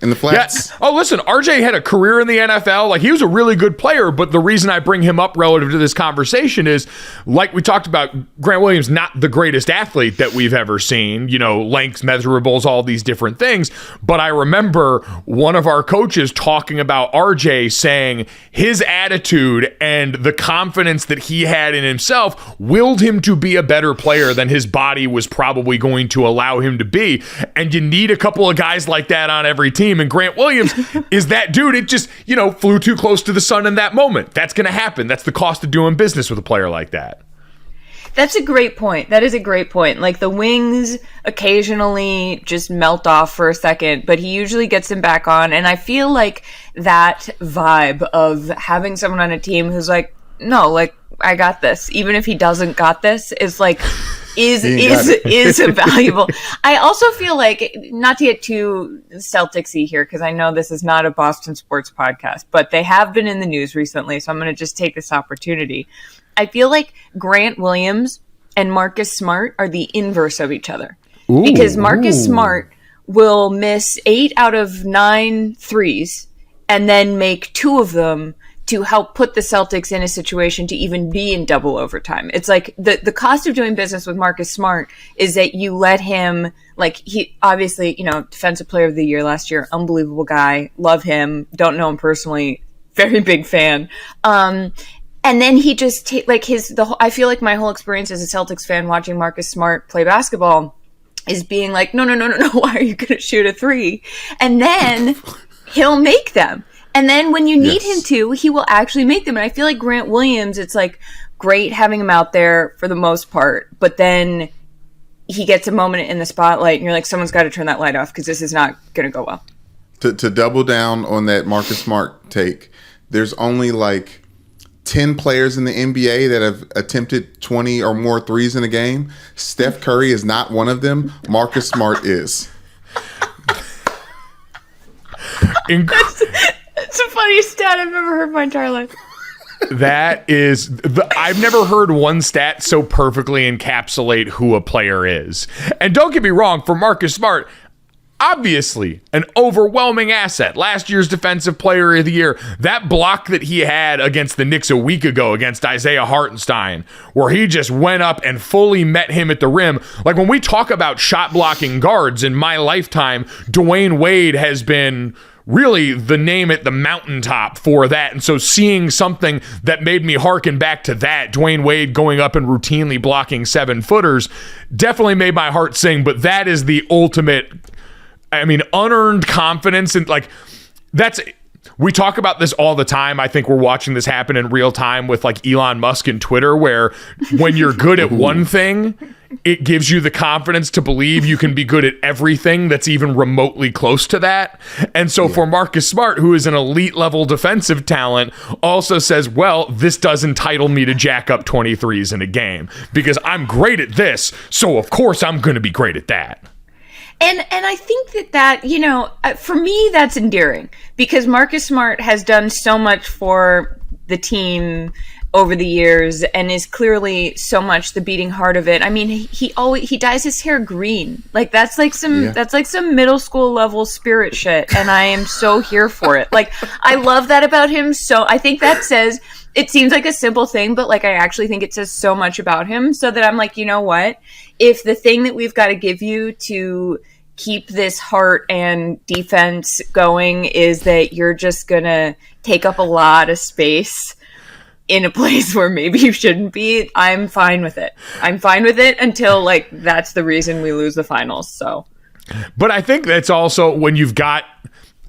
in the flats. Yeah. Oh, listen, RJ had a career in the NFL. He was a really good player, but the reason I bring him up relative to this conversation is, like we talked about, Grant Williams, not the greatest athlete that we've ever seen, lengths, measurables, all these different things. But I remember one of our coaches talking about RJ saying his attitude and the confidence that he had in himself willed him to be a better player than his body was probably going to allow him to be. And you need a couple of guys like that on every team. And Grant Williams is that dude. It just, flew too close to the sun in that moment. That's going to happen. That's the cost of doing business with a player like that. That's a great point. That is a great point. The wings occasionally just melt off for a second, but he usually gets them back on. And I feel like that vibe of having someone on a team who's like, no, I got this. Even if he doesn't got this, is is valuable. I also feel like, not to get too Celtics-y here, because I know this is not a Boston sports podcast, but they have been in the news recently, so I'm going to just take this opportunity. I feel like Grant Williams and Marcus Smart are the inverse of each other. Because Marcus Smart will miss 8 out of 9 threes and then make 2 of them to help put the Celtics in a situation to even be in double overtime. It's like the cost of doing business with Marcus Smart is that you let him, like, he obviously, defensive player of the year last year, unbelievable guy, love him, don't know him personally, very big fan. And then he just I feel like my whole experience as a Celtics fan watching Marcus Smart play basketball is being like, no, why are you going to shoot a three? And then he'll make them. And then when you need him to, he will actually make them. And I feel like Grant Williams, it's like great having him out there for the most part. But then he gets a moment in the spotlight and you're like, someone's got to turn that light off because this is not going to go well. To double down on that Marcus Smart take, there's only like 10 players in the NBA that have attempted 20 or more threes in a game. Steph Curry is not one of them. Marcus Smart is. It's the funniest stat I've ever heard in my entire life. That is, I've never heard one stat so perfectly encapsulate who a player is. And don't get me wrong, for Marcus Smart, obviously an overwhelming asset. Last year's defensive player of the year, that block that he had against the Knicks a week ago against Isaiah Hartenstein, where he just went up and fully met him at the rim. Like, when we talk about shot blocking guards in my lifetime, Dwayne Wade has been really the name at the mountaintop for that. And so seeing something that made me hearken back to that, Dwayne Wade going up and routinely blocking 7-footers, definitely made my heart sing. But that is the ultimate, unearned confidence. And like, we talk about this all the time. I think we're watching this happen in real time with like Elon Musk and Twitter, where when you're good at one thing, it gives you the confidence to believe you can be good at everything that's even remotely close to that. And so for Marcus Smart, who is an elite level defensive talent, also says, well, this does entitle me to jack up 23s in a game because I'm great at this. So of course I'm going to be great at that. And I think that, for me, that's endearing because Marcus Smart has done so much for the team over the years and is clearly so much the beating heart of it. I mean, he dyes his hair green. Like, that's like some middle school level spirit shit. And I am so here for it. Like, I love that about him. So I think that says, it seems like a simple thing, but like, I actually think it says so much about him, so that I'm like, you know what? If the thing that we've got to give you to keep this heart and defense going is that you're just going to take up a lot of space in a place where maybe you shouldn't be, I'm fine with it. I'm fine with it until like that's the reason we lose the finals. So, but I think that's also when you've got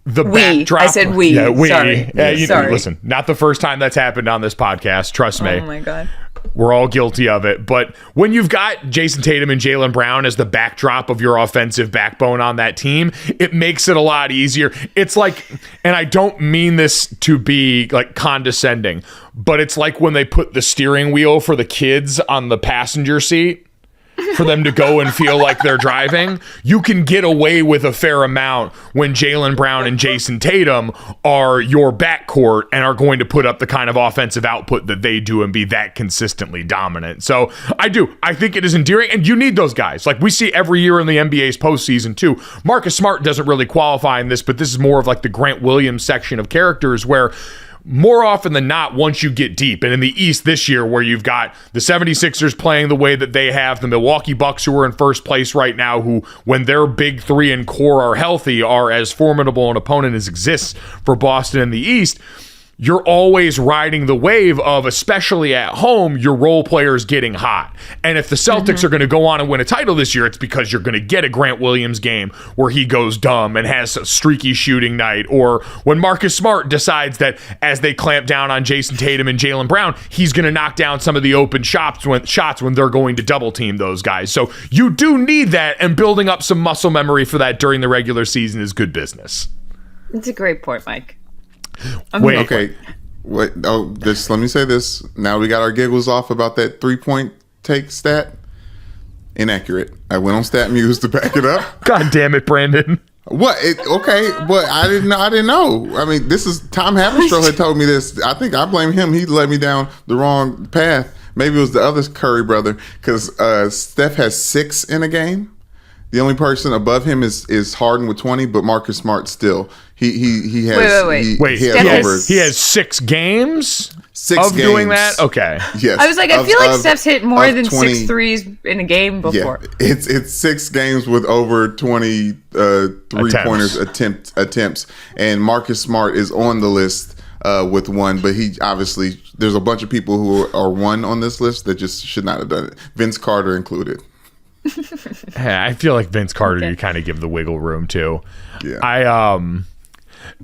the backdrop. I said we. Yeah, we. Sorry. Sorry. Listen, not the first time that's happened on this podcast. Trust me. Oh my God. We're all guilty of it. But when you've got Jason Tatum and Jaylen Brown as the backdrop of your offensive backbone on that team, it makes it a lot easier. It's like, and I don't mean this to be like condescending, but it's like when they put the steering wheel for the kids on the passenger seat for them to go and feel like they're driving. You can get away with a fair amount when Jaylen Brown and Jason Tatum are your backcourt and are going to put up the kind of offensive output that they do and be that consistently dominant. So I think it is endearing, and you need those guys. Like we see every year in the NBA's postseason too. Marcus Smart doesn't really qualify in this, but this is more of like the Grant Williams section of characters where more often than not, once you get deep, and in the East this year where you've got the 76ers playing the way that they have, the Milwaukee Bucks who are in first place right now, who when their big three and core are healthy are as formidable an opponent as exists for Boston in the East, you're always riding the wave of, especially at home, your role players getting hot. And if the Celtics are going to go on and win a title this year, it's because you're going to get a Grant Williams game where he goes dumb and has a streaky shooting night, or when Marcus Smart decides that as they clamp down on Jason Tatum and Jaylen Brown, he's going to knock down some of the open shots when they're going to double team those guys. So you do need that, and building up some muscle memory for that during the regular season is good business. That's a great point, Mike. Wait. Okay. Wait. Oh, let me say this. Now we got our giggles off about that 3-point take stat. Inaccurate. I went on StatMuse to back it up. God damn it, Brandon. What? Okay, but I didn't know. I mean, this is Tom Haberstroh had told me this. I think I blame him. He led me down the wrong path. Maybe it was the other Curry brother, because Steph has 6 in a game. The only person above him is Harden with 20, but Marcus Smart still. He has wait. He has 6 games. Of doing that? Okay. Yes. I was like, I feel like Steph's hit more than 6 threes in a game before. Yeah. It's 6 games with over 20 three-pointers attempts. And Marcus Smart is on the list with 1, but he obviously, there's a bunch of people who are 1 on this list that just should not have done it. Vince Carter included. I feel like Vince Carter, you kind of give the wiggle room too. Yeah.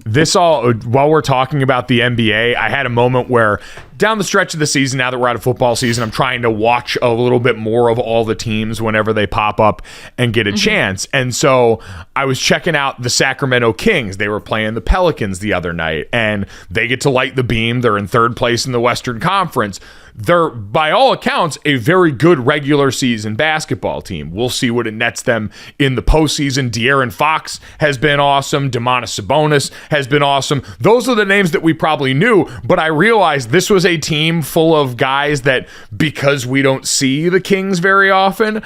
While we're talking about the NBA, I had a moment where down the stretch of the season, now that we're out of football season, I'm trying to watch a little bit more of all the teams whenever they pop up and get a chance. And so I was checking out the Sacramento Kings. They were playing the Pelicans the other night, and they get to light the beam. They're in 3rd place in the Western Conference. They're, by all accounts, a very good regular season basketball team. We'll see what it nets them in the postseason. De'Aaron Fox has been awesome. Domantas Sabonis has been awesome. Those are the names that we probably knew, but I realized this was a team full of guys that, because we don't see the Kings very often,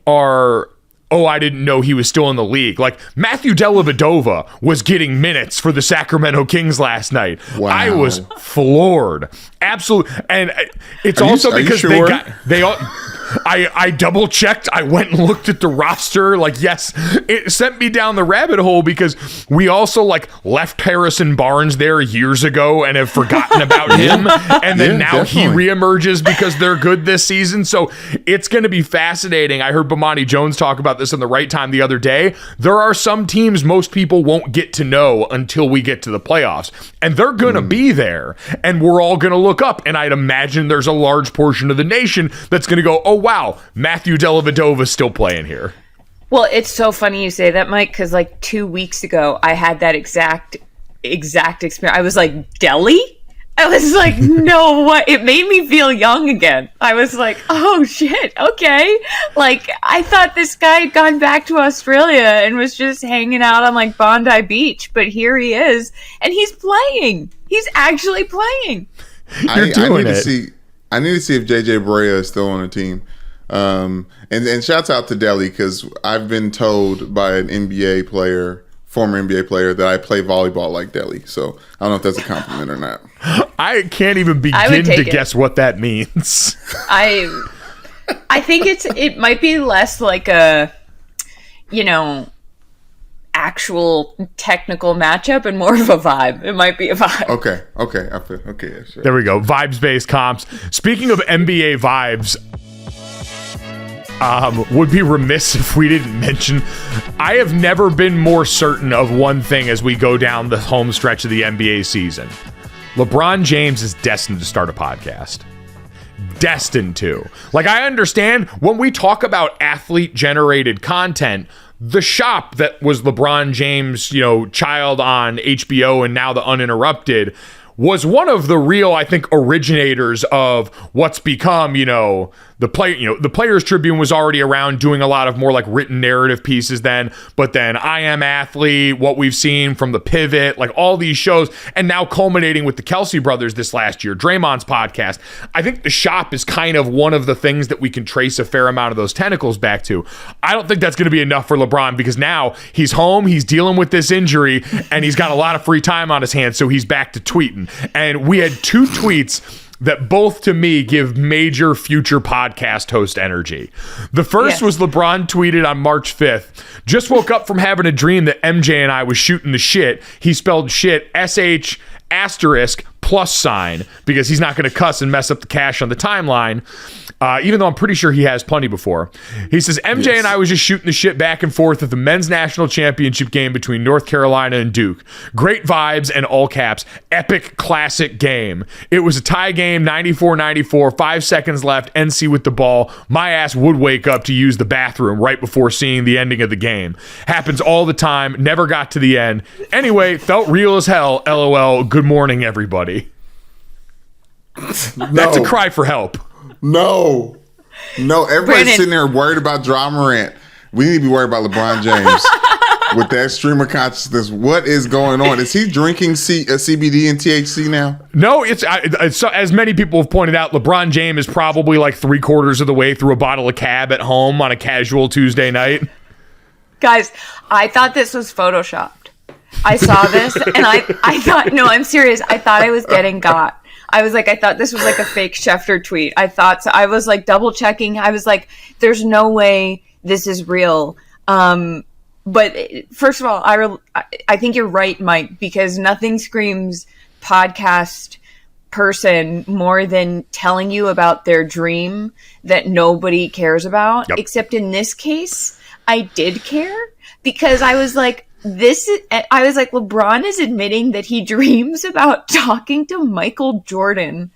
are... Oh, I didn't know he was still in the league. Like, Matthew Dellavedova was getting minutes for the Sacramento Kings last night. Wow. I was floored. Absolutely. And it's because I double checked. I went and looked at the roster. Like, yes, it sent me down the rabbit hole because we also left Harrison Barnes there years ago and have forgotten about him. And then now definitely. He reemerges because they're good this season. So it's going to be fascinating. I heard Bomani Jones talk about this on the right time the other day. There are some teams most people won't get to know until we get to the playoffs, and they're going to be there, and we're all going to look up, and I'd imagine there's a large portion of the nation that's going to go, oh wow, Matthew Dellavedova's still playing here. Well, it's so funny you say that, Mike, because 2 weeks ago I had that exact experience. I was like, Delly? I was like, no, what? It made me feel young again. I was like, oh shit, okay. I thought this guy had gone back to Australia and was just hanging out on Bondi Beach, but here he is, and he's playing. He's actually playing. I need to see if JJ Barea is still on the team. And shouts out to Delly, because I've been told by an former NBA player, that I play volleyball like Delly. So I don't know if that's a compliment or not. I can't even begin to guess what that means. I think it might be less like a, actual technical matchup and more of a vibe. It might be a vibe. Okay. I feel okay. Yeah, sure. There we go. Vibes-based comps. Speaking of NBA vibes, would be remiss if we didn't mention, I have never been more certain of one thing as we go down the home stretch of the NBA season. LeBron James is destined to start a podcast. Destined to. I understand when we talk about athlete-generated content, the shop that was LeBron James, child on HBO and now the Uninterrupted, was one of the real, I think, originators of what's become, the Players Tribune was already around doing a lot of more written narrative pieces then, but then I Am Athlete, what we've seen from The Pivot, all these shows, and now culminating with the Kelsey brothers this last year, Draymond's podcast. I think the shop is kind of one of the things that we can trace a fair amount of those tentacles back to. I don't think that's going to be enough for LeBron, because now he's home, he's dealing with this injury, and he's got a lot of free time on his hands, so he's back to tweeting. And we had 2 tweets that both, to me, give major future podcast host energy. The first was LeBron tweeted on March 5th, just woke up from having a dream that MJ and I was shooting the shit. He spelled shit SH asterisk +, because he's not going to cuss and mess up the cache on the timeline. Even though I'm pretty sure he has plenty before. He says, MJ and I was just shooting the shit back and forth at the men's national championship game between North Carolina and Duke. Great vibes and all caps. Epic classic game. It was a tie game, 94-94, 5 seconds left, NC with the ball. My ass would wake up to use the bathroom right before seeing the ending of the game. Happens all the time, never got to the end. Anyway, felt real as hell, LOL. Good morning, everybody. That's a cry for help. No, everybody's Brandon. sitting there worried about Ja Morant. We need to be worried about LeBron James with that stream of consciousness. What is going on? Is he drinking CBD and THC now? No, it's as many people have pointed out, LeBron James is probably 3/4 of the way through a bottle of Cab at home on a casual Tuesday night. Guys, I thought this was photoshopped. I saw this and I thought, no, I'm serious. I thought I was getting got. I thought this was like a fake Schefter tweet. I thought so. I was like double checking. I was like, there's no way this is real. But first of all, I think you're right, Mike, because nothing screams podcast person more than telling you about their dream that nobody cares about. Yep. Except in this case, I did care because I was like, LeBron is admitting that he dreams about talking to Michael Jordan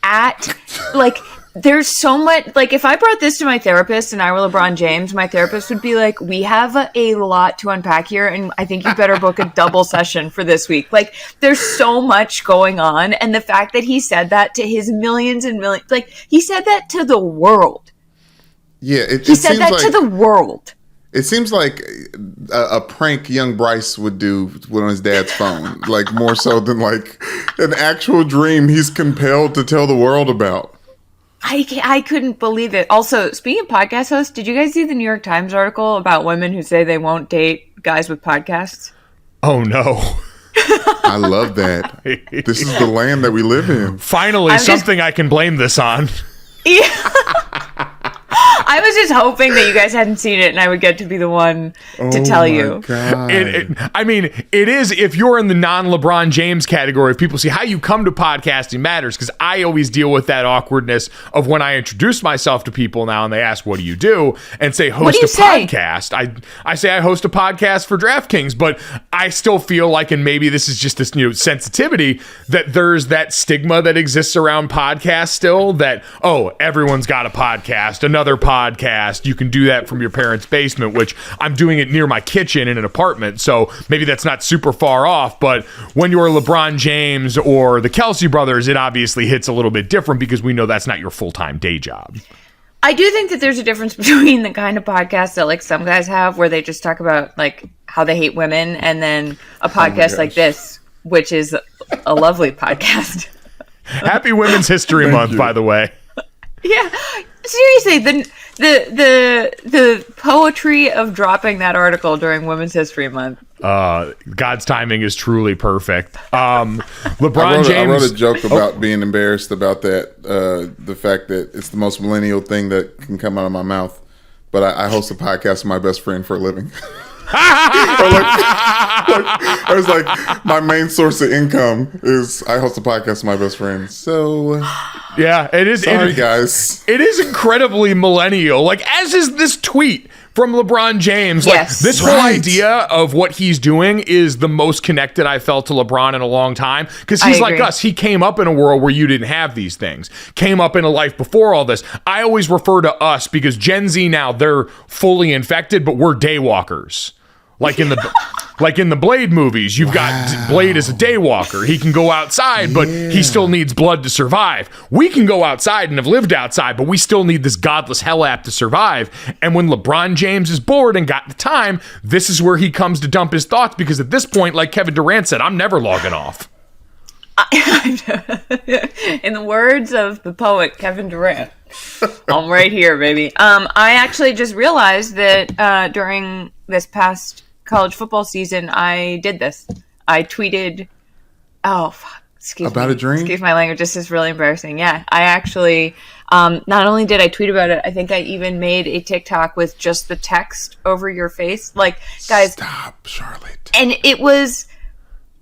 at, like, there's so much, like, if I brought this to my therapist and I were LeBron James, my therapist would be like, we have a lot to unpack here, and I think you better book a double session for this week. Like, there's so much going on, and the fact that he said that to his millions and millions, like, he said that to the world. Yeah, he said that to the world. It seems like a prank young Bryce would do on his dad's phone, like more so than like an actual dream he's compelled to tell the world about. I couldn't believe it. Also, speaking of podcast hosts, did you guys see the New York Times article about women who say they won't date guys with podcasts? Oh, no. I love that. This is the land that we live in. Finally, I can blame this on. Yeah. I was just hoping that you guys hadn't seen it and I would get to be the one to tell you. It is, if you're in the non-LeBron James category, if people see how you come to podcasting matters, because I always deal with that awkwardness of when I introduce myself to people now and they ask, what do you do? And say, host a podcast. I say I host a podcast for DraftKings, but I still feel like, and maybe this is just this sensitivity, that there's that stigma that exists around podcasts still, that, oh, everyone's got a podcast, another podcast. You can do that from your parents' basement, which I'm doing it near my kitchen in an apartment, so maybe that's not super far off. But when you're LeBron James or the Kelsey brothers, it obviously hits a little bit different because we know that's not your full-time day job. I do think that there's a difference between the kind of podcast that like some guys have where they just talk about like how they hate women, and then a podcast like this, which is a lovely podcast. Happy Women's History Month, by the way. Yeah, seriously, the poetry of dropping that article during Women's History Month. God's timing is truly perfect. LeBron James. I wrote a joke about being embarrassed about that. The fact that it's the most millennial thing that can come out of my mouth. But I host a podcast with my best friend for a living. I was like, my main source of income is I host a podcast with my best friend. So yeah, it is. Sorry, guys. It is incredibly millennial. Like, as is this tweet from LeBron James. Yes. Like, this whole idea of what he's doing is the most connected I felt to LeBron in a long time, because he's like us. He came up in a world where you didn't have these things. Came up in a life before all this. I always refer to us because Gen Z now, they're fully infected, but we're daywalkers. Like in the Blade movies, you've got Blade as a daywalker. He can go outside, but he still needs blood to survive. We can go outside and have lived outside, but we still need this godless hell app to survive. And when LeBron James is bored and got the time, this is where he comes to dump his thoughts, because at this point, like Kevin Durant said, I'm never logging off. In the words of the poet Kevin Durant, I'm right here, baby. I actually just realized that during this past college football season, I did this. I tweeted, excuse me. About a dream? Excuse my language. This is really embarrassing. Yeah, I actually, not only did I tweet about it, I think I even made a TikTok with just the text over your face. Like, guys. Stop, Charlotte. And it was,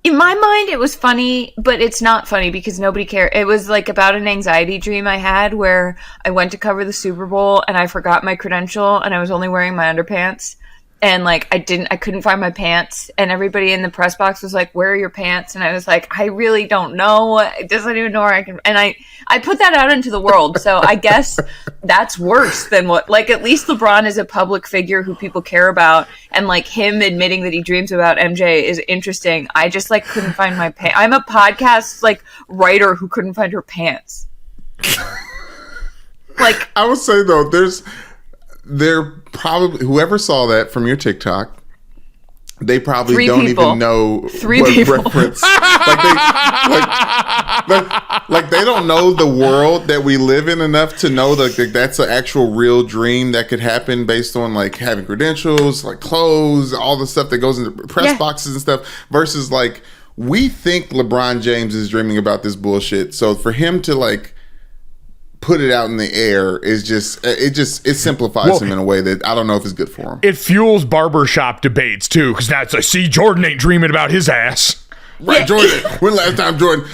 in my mind, it was funny, but it's not funny because nobody cared. It was like about an anxiety dream I had where I went to cover the Super Bowl and I forgot my credential and I was only wearing my underpants. And like, I couldn't find my pants, and everybody in the press box was like, where are your pants? And I was like, I really don't know. It doesn't even know where I can. And I put that out into the world. So I guess that's worse than what, like, at least LeBron is a public figure who people care about. And like him admitting that he dreams about MJ is interesting. I just like couldn't find my pants. I'm a podcast like writer who couldn't find her pants. Like, I would say though, there probably, whoever saw that from your TikTok, they probably Three don't people. even know reference. Like they don't know the world that we live in enough to know that that's an actual real dream that could happen based on like having credentials, like clothes, all the stuff that goes into press boxes and stuff. Versus like we think LeBron James is dreaming about this bullshit. So for him to like put it out in the air is it simplifies him in a way that I don't know if it's good for him. It fuels barbershop debates too, because now it's like, see, Jordan ain't dreaming about his ass. Right, Jordan. When last time Jordan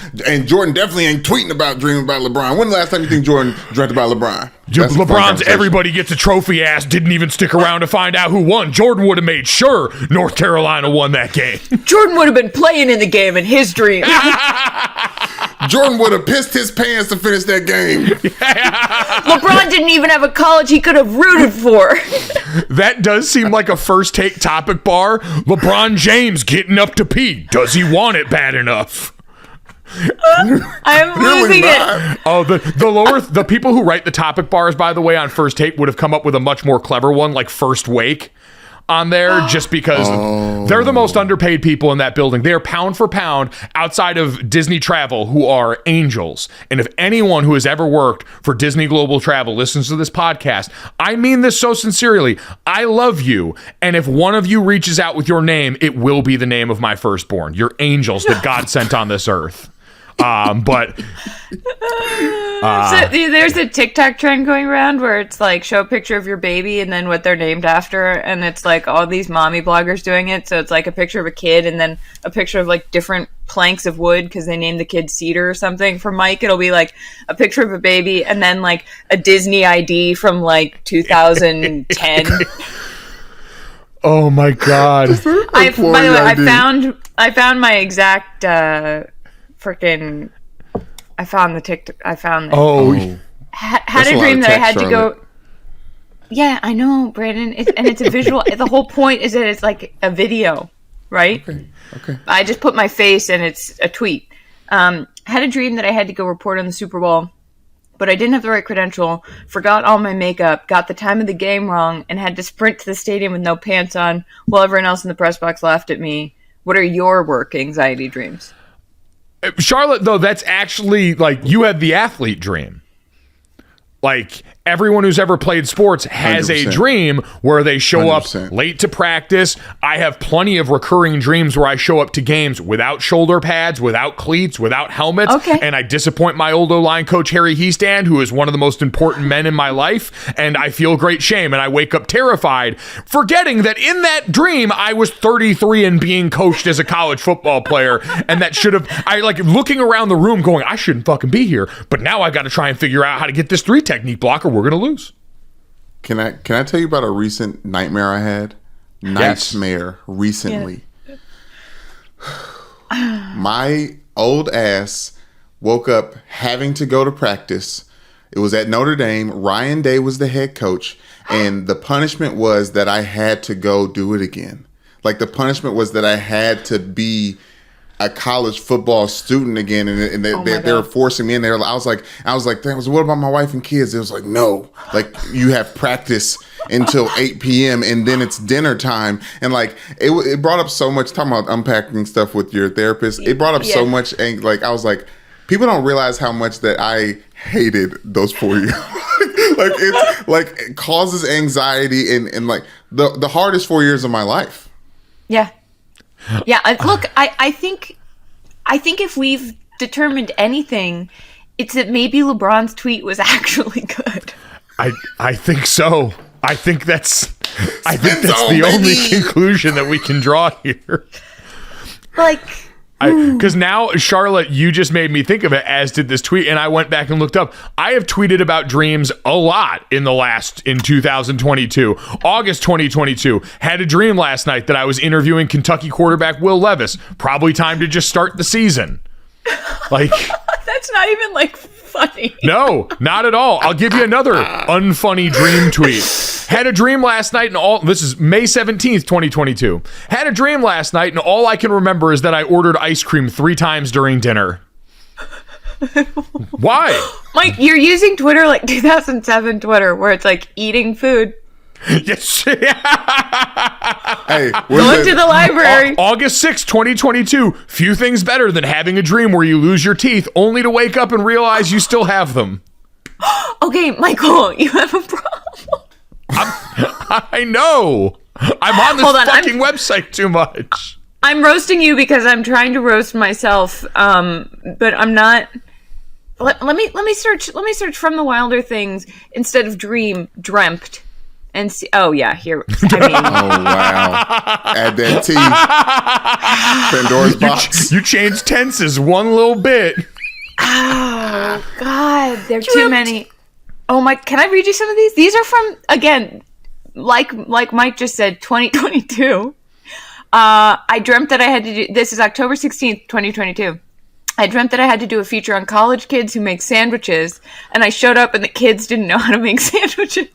definitely ain't tweeting about dreaming about LeBron. When the last time you think Jordan dreamt about LeBron? LeBron's everybody gets a trophy ass didn't even stick around to find out who won. Jordan would have made sure North Carolina won that game. Jordan would have been playing in the game in his dream. Jordan would have pissed his pants to finish that game. LeBron didn't even have a college he could have rooted for. That does seem like a first take topic bar. LeBron James getting up to pee. Does he want it bad enough? I'm losing it. Oh, the people who write the topic bars, by the way, on First Take would have come up with a much more clever one, like First Wake on there, just because they're the most underpaid people in that building. They are pound for pound outside of Disney Travel, who are angels. And if anyone who has ever worked for Disney Global Travel listens to this podcast, I mean this so sincerely. I love you. And if one of you reaches out with your name, it will be the name of my firstborn. You're angels that God sent on this earth. So there's a TikTok trend going around where it's like show a picture of your baby and then what they're named after, and it's like all these mommy bloggers doing it. So it's like a picture of a kid and then a picture of like different planks of wood because they named the kid Cedar or something. For Mike, it'll be like a picture of a baby and then like a Disney ID from like 2010. Oh my God! By the way, I found my exact. I found the TikTok. I found it. Had a dream that I had to go. Yeah, I know, Brandon. It's a visual. The whole point is that it's like a video, right? Okay. I just put my face and it's a tweet. Had a dream that I had to go report on the Super Bowl, but I didn't have the right credential, forgot all my makeup, got the time of the game wrong, and had to sprint to the stadium with no pants on while everyone else in the press box laughed at me. What are your work anxiety dreams? Charlotte, though, that's actually like you had the athlete dream. Like everyone who's ever played sports has 100%. A dream where they show 100%. Up late to practice. I have plenty of recurring dreams where I show up to games without shoulder pads, without cleats, without helmets. Okay. And I disappoint my old O-line coach, Harry Heestand, who is one of the most important men in my life. And I feel great shame. And I wake up terrified, forgetting that in that dream, I was 33 and being coached as a college football player. And that should have, I like looking around the room going, I shouldn't fucking be here. But now I got to try and figure out how to get this 3 technique blocker. We're going to lose. Can I tell you about a recent nightmare I had? Nightmare recently. Yeah. My old ass woke up having to go to practice. It was at Notre Dame. Ryan Day was the head coach. And the punishment was that I had to go do it again. Like the punishment was that I had to be a college football student again, and they were forcing me in there. I was like, what about my wife and kids? It was like, no, like you have practice until 8 p.m. and then it's dinner time. And like it brought up so much, talking about unpacking stuff with your therapist. It brought up so much, and like I was like, people don't realize how much that I hated those 4 years. Like it's like it causes anxiety and like the hardest 4 years of my life. Yeah. Yeah, look, I think if we've determined anything, it's that maybe LeBron's tweet was actually good. I think so. I think that's the only conclusion that we can draw here. Like, because now, Charlotte, you just made me think of it, as did this tweet, and I went back and looked up. I have tweeted about dreams a lot in 2022. August 2022, had a dream last night that I was interviewing Kentucky quarterback Will Levis. Probably time to just start the season. Like, that's not even like funny. No, not at all. I'll give you another unfunny dream tweet. Had a dream last night, and this is May 17th, 2022. Had a dream last night, and all I can remember is that I ordered ice cream 3 times during dinner. Why? Mike, you're using Twitter like 2007 Twitter, where it's like eating food. Yes. Hey, Going to the library. August 6th, 2022. Few things better than having a dream where you lose your teeth only to wake up and realize you still have them. Okay, Michael, you have a problem. I know. I'm on this fucking website too much. I'm roasting you because I'm trying to roast myself, but I'm not. Let me search from the wilder things instead of dreamt, and see. Oh yeah, here. I mean, oh wow! Add that T. Pandora's box. You changed tenses one little bit. Oh God, there are too many. Oh my! Can I read you some of these? These are from, again, like Mike just said, 2022. I dreamt that I had to do. This is October 16th, 2022. I dreamt that I had to do a feature on college kids who make sandwiches, and I showed up and the kids didn't know how to make sandwiches.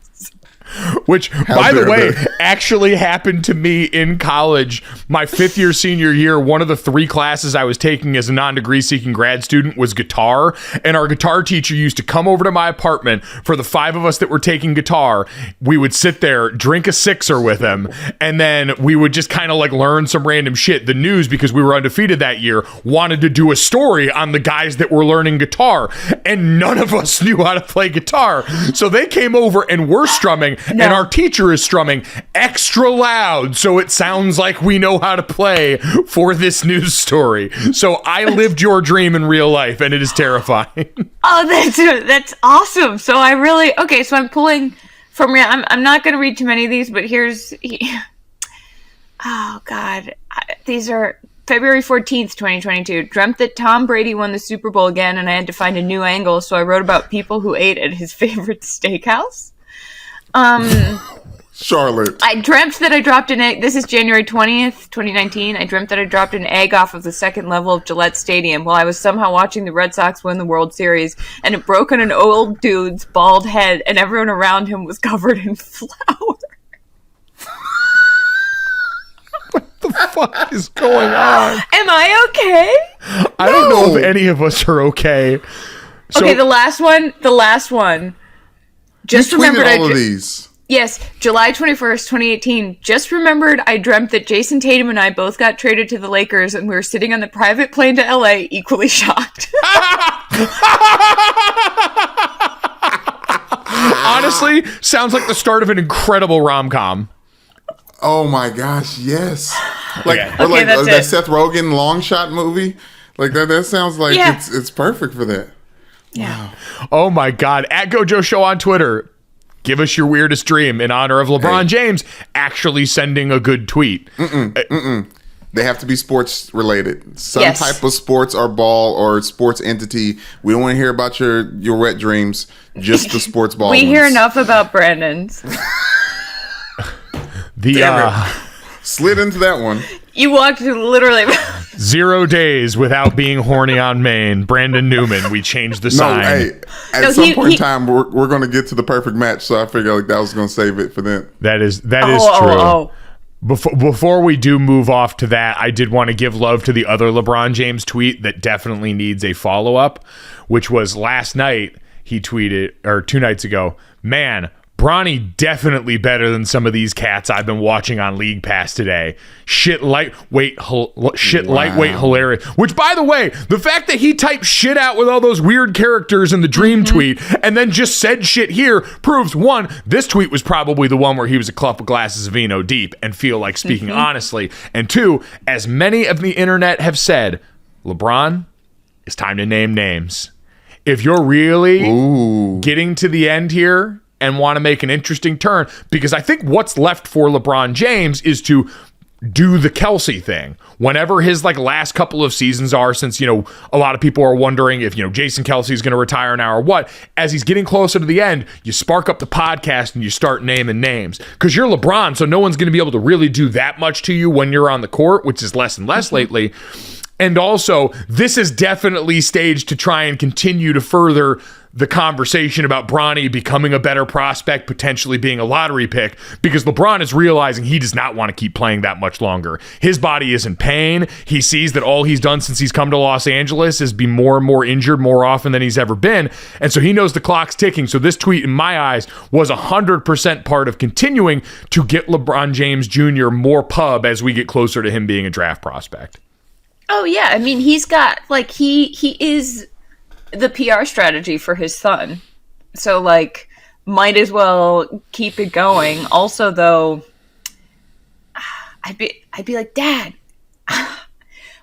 Which, by the way, actually happened to me in college. My 5th year, senior year, one of the 3 classes I was taking as a non-degree seeking grad student was guitar. And our guitar teacher used to come over to my apartment. For the 5 of us that were taking guitar, we would sit there, drink a sixer with him, and then we would just kind of like learn some random shit. The news, because we were undefeated that year, wanted to do a story on the guys that were learning guitar. And none of us knew how to play guitar. So they came over and were strumming. No. And our teacher is strumming extra loud, so it sounds like we know how to play for this news story. So I lived your dream in real life, and it is terrifying. Oh, that's awesome. So I really so I'm pulling from. I'm not going to read too many of these, but here's. Oh God, these are February 14th, 2022. Dreamt that Tom Brady won the Super Bowl again, and I had to find a new angle, so I wrote about people who ate at his favorite steakhouse. Charlotte. I dreamt that I dropped an egg. This is January 20th, 2019. I dreamt that I dropped an egg off of the second level of Gillette Stadium while I was somehow watching the Red Sox win the World Series, and it broke on an old dude's bald head, and everyone around him was covered in flour. What the fuck is going on? Am I okay? I don't know if any of us are okay. Okay, the last one. Just remembered all of these. Yes, July 21st, 2018. Just remembered I dreamt that Jason Tatum and I both got traded to the Lakers, and we were sitting on the private plane to LA, equally shocked. Honestly, sounds like the start of an incredible rom-com. Oh my gosh, yes. Like, Yeah. or like that's that it. Seth Rogen long shot movie. Like that sounds like it's perfect for that. Yeah. Oh my God. At Gojo Show on Twitter, give us your weirdest dream in honor of LeBron James actually sending a good tweet. They have to be sports related. Some Yes. type of sports or ball or sports entity. We don't want to hear about your wet dreams. Just the sports ball. We ones. hear enough about Brandon's. Slid into that one. You walked literally... 0 days without being horny on Maine. Brandon Newman, we changed the sign. At some point in time, we're going to get to the perfect match, so I figured like that was going to save it for then. That is true. Before we do move off to that, I did want to give love to the other LeBron James tweet that definitely needs a follow-up, which was last night. He tweeted, or 2 nights ago, man, Bronny definitely better than some of these cats I've been watching on League Pass today. Lightweight hilarious. Which, by the way, the fact that he typed shit out with all those weird characters in the dream tweet and then just said shit here proves, one, this tweet was probably the one where he was a couple glasses of vino deep and feel like speaking honestly. And 2, as many of the internet have said, LeBron, it's time to name names. If you're really getting to the end here and want to make an interesting turn, because I think what's left for LeBron James is to do the Kelsey thing. Whenever his last couple of seasons are, since, a lot of people are wondering if, Jason Kelsey is going to retire now or what, as he's getting closer to the end, you spark up the podcast and you start naming names. Because you're LeBron, so no one's going to be able to really do that much to you when you're on the court, which is less and less lately. And also, this is definitely staged to try and continue to further the conversation about Bronny becoming a better prospect, potentially being a lottery pick, because LeBron is realizing he does not want to keep playing that much longer. His body is in pain. He sees that all he's done since he's come to Los Angeles is be more and more injured more often than he's ever been. And so he knows the clock's ticking. So this tweet, in my eyes, was 100% part of continuing to get LeBron James Jr. more pub as we get closer to him being a draft prospect. Oh, yeah. I mean, he's got, like, he is the PR strategy for his son. So, like, might as well keep it going. Also, though, I'd be like, Dad,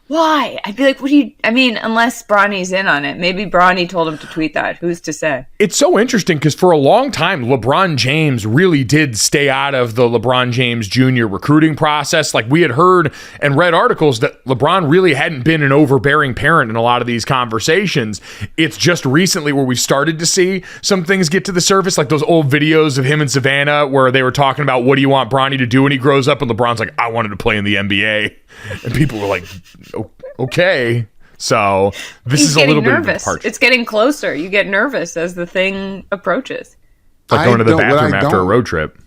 why? I'd be like, what do you... I mean, unless Bronny's in on it. Maybe Bronny told him to tweet that. Who's to say? It's so interesting because for a long time, LeBron James really did stay out of the LeBron James Jr. recruiting process. Like, we had heard and read articles that LeBron really hadn't been an overbearing parent in a lot of these conversations. It's just recently where we started to see some things get to the surface, like those old videos of him in Savannah where they were talking about, what do you want Bronny to do when he grows up? And LeBron's like, I wanted to play in the NBA. And people were like, okay. So this is a little nervous. Bit of a departure. It's getting closer. You get nervous as the thing approaches. Like going to the bathroom after a road trip.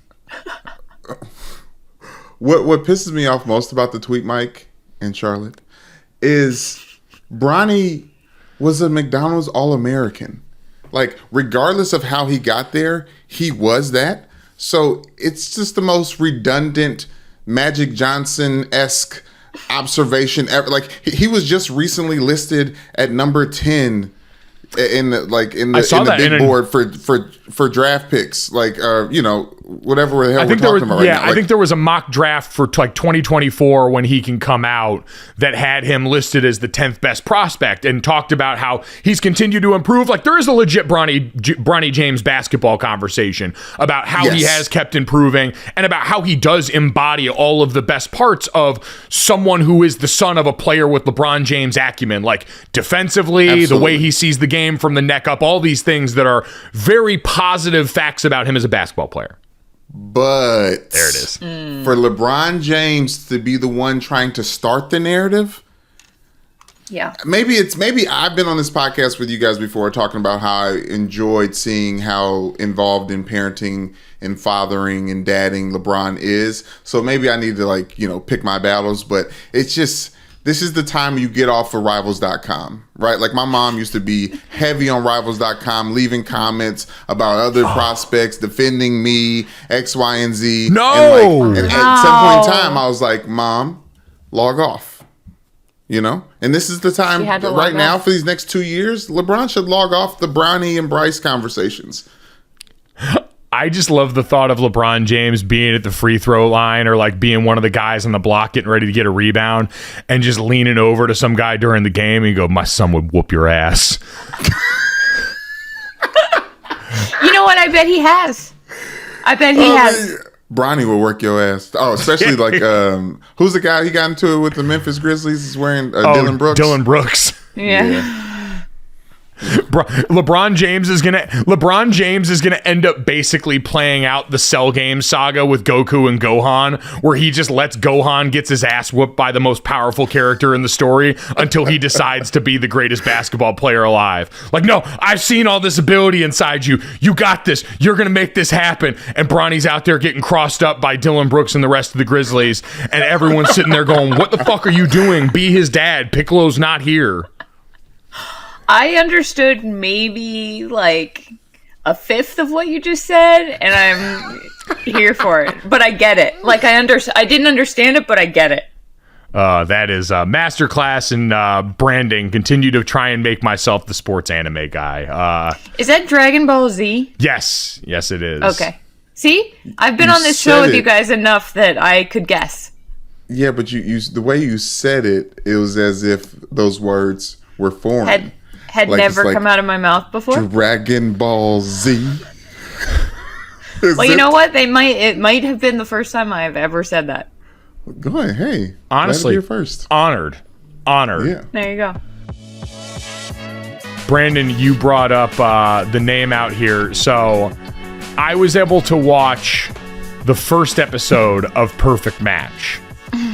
What pisses me off most about the tweet, Mike and Charlotte, is Bronny was a McDonald's All-American. Like, regardless of how he got there, he was that. So it's just the most redundant Magic Johnson-esque observation ever. Like, he was just recently listed at number 10 in the big board for draft picks, like whatever the hell we're talking about right now. I think there was a mock draft for like 2024 when he can come out that had him listed as the 10th best prospect and talked about how he's continued to improve. Like, there is a legit Bronny James basketball conversation about how he has kept improving and about how he does embody all of the best parts of someone who is the son of a player with LeBron James acumen, like defensively, Absolutely. The way he sees the game from the neck up, all these things that are very positive facts about him as a basketball player. But there it is. For LeBron James to be the one trying to start the narrative. Yeah. Maybe I've been on this podcast with you guys before talking about how I enjoyed seeing how involved in parenting and fathering and dadding LeBron is. So maybe I need to pick my battles, but it's just, this is the time you get off of Rivals.com, right? Like, my mom used to be heavy on Rivals.com, leaving comments about other prospects, defending me, X, Y, and Z. No! And at some point in time, I was like, Mom, log off. And this is the time right now for these next 2 years. LeBron should log off the Bronny and Bryce conversations. I just love the thought of LeBron James being at the free throw line or like being one of the guys on the block getting ready to get a rebound and just leaning over to some guy during the game and go, my son would whoop your ass. You know what? I bet he has. Has. Bronny will work your ass. Oh, especially like, who's the guy he got into it with the Memphis Grizzlies? He's wearing Dylan Brooks. Dylan Brooks. Yeah. LeBron James is gonna end up basically playing out the Cell Game saga with Goku and Gohan, where he just lets Gohan gets his ass whooped by the most powerful character in the story until he decides to be the greatest basketball player alive. Like, no, I've seen all this ability inside you. You got this. You're gonna make this happen. And Bronny's out there getting crossed up by Dylan Brooks and the rest of the Grizzlies, and everyone's sitting there going, "What the fuck are you doing? Be his dad. Piccolo's not here." I understood maybe like a fifth of what you just said, and I'm here for it. But I get it. Like, I didn't understand it, but I get it. That is masterclass in branding. Continue to try and make myself the sports anime guy. Is that Dragon Ball Z? Yes, it is. Okay. See, I've been on this show with you guys enough that I could guess. Yeah, but you the way you said it, it was as if those words were foreign. Had like, never come out of my mouth before. Dragon Ball Z. Well, you know what? It might have been the first time I've ever said that. Go ahead. Hey, honestly, you're first. Honored. Yeah. There you go. Brandon, you brought up the name out here, so I was able to watch the first episode of Perfect Match.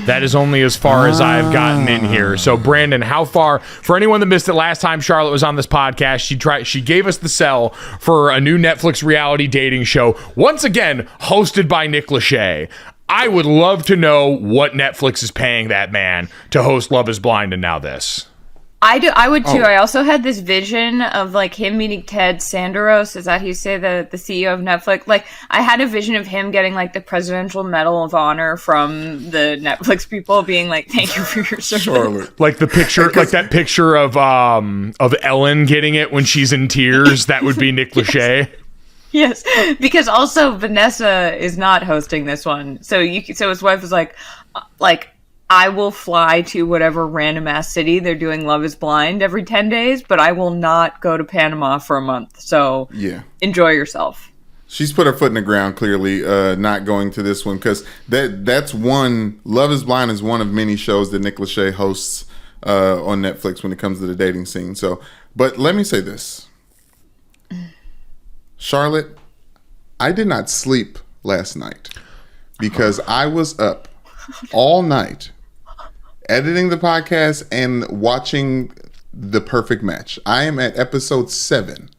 That is only as far as I've gotten in here. So, Brandon, how far? For anyone that missed it last time Charlotte was on this podcast, she gave us the sell for a new Netflix reality dating show, once again hosted by Nick Lachey. I would love to know what Netflix is paying that man to host Love is Blind and now this. I would too. I also had this vision of like him meeting Ted Sarandos. Is that how you say the CEO of Netflix? Like I had a vision of him getting like the Presidential Medal of Honor from the Netflix people, being like, "Thank you for your service." Charlotte. Like the picture, like that picture of Ellen getting it when she's in tears. That would be Nick Lachey. Yes, because also Vanessa is not hosting this one, so his wife was like. I will fly to whatever random ass city they're doing Love is Blind every 10 days, but I will not go to Panama for a month. So enjoy yourself. She's put her foot in the ground, clearly, not going to this one, because that's one. Love is Blind is one of many shows that Nick Lachey hosts on Netflix when it comes to the dating scene. So, but let me say this. Charlotte, I did not sleep last night because I was up all night editing the podcast and watching The Perfect Match. I am at episode 7,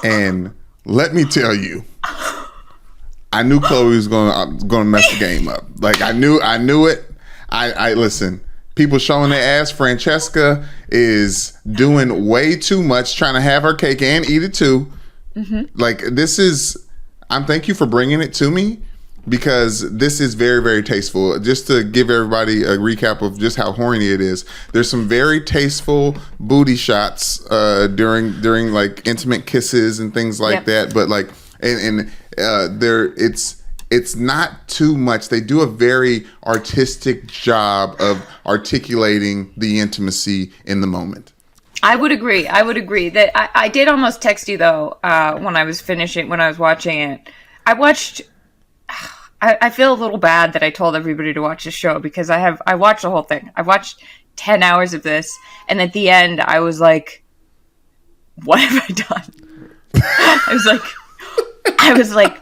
and let me tell you, I knew Chloe was going to mess the game up. Like I knew it. I listen. People showing their ass. Francesca is doing way too much, trying to have her cake and eat it too. Mm-hmm. Like this is. Thank you for bringing it to me. Because this is very, very tasteful. Just to give everybody a recap of just how horny it is, there's some very tasteful booty shots during like intimate kisses and things like that. But like, and there, it's not too much. They do a very artistic job of articulating the intimacy in the moment. I would agree that I did almost text you though when I was watching it. I feel a little bad that I told everybody to watch the show because I watched the whole thing. I watched 10 hours of this, and at the end I was like, what have I done? I was like,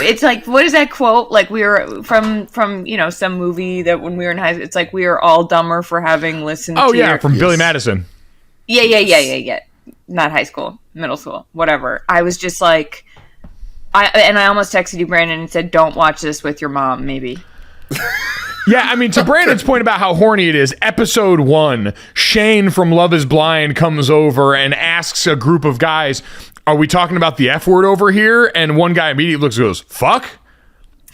it's like, what is that quote? Like we were from some movie that when we were in high school, it's like we are all dumber for having listened to from Billy Madison. Yeah. Not high school, middle school, whatever. I was just like, I almost texted you, Brandon, and said, don't watch this with your mom, maybe. Yeah, I mean, to Brandon's point about how horny it is, episode 1, Shane from Love is Blind comes over and asks a group of guys, are we talking about the F word over here? And one guy immediately looks and goes, fuck?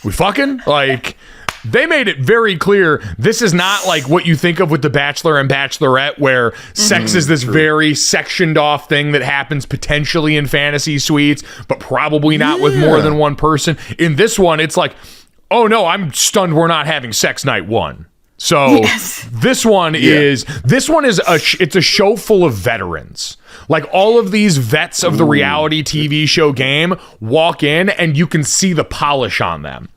We fucking? Like, they made it very clear this is not like what you think of with The Bachelor and Bachelorette, where sex is this very sectioned off thing that happens potentially in fantasy suites, but probably not with more than one person. In this one, it's like, oh no, I'm stunned we're not having sex night 1. So this one is it's a show full of veterans. Like all of these vets of the reality TV show game walk in and you can see the polish on them.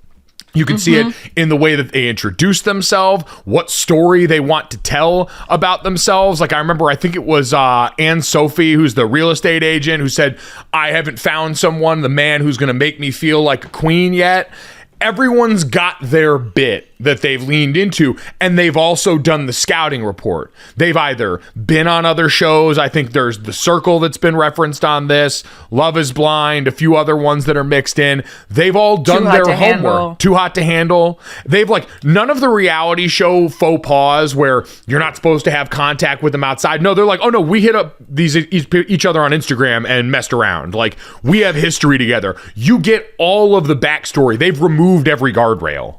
You can see it in the way that they introduce themselves, what story they want to tell about themselves. Like I remember, I think it was Anne Sophie, who's the real estate agent, who said, I haven't found the man who's going to make me feel like a queen yet. Everyone's got their bit that they've leaned into, and they've also done the scouting report. They've either been on other shows. I think there's The Circle that's been referenced on this, Love is Blind, a few other ones that are mixed in. They've all done their homework. Too Hot to Handle. They've like none of the reality show faux pas where you're not supposed to have contact with them outside. No, they're like, oh no, we hit up each other on Instagram and messed around. Like we have history together. You get all of the backstory. They've removed every guardrail.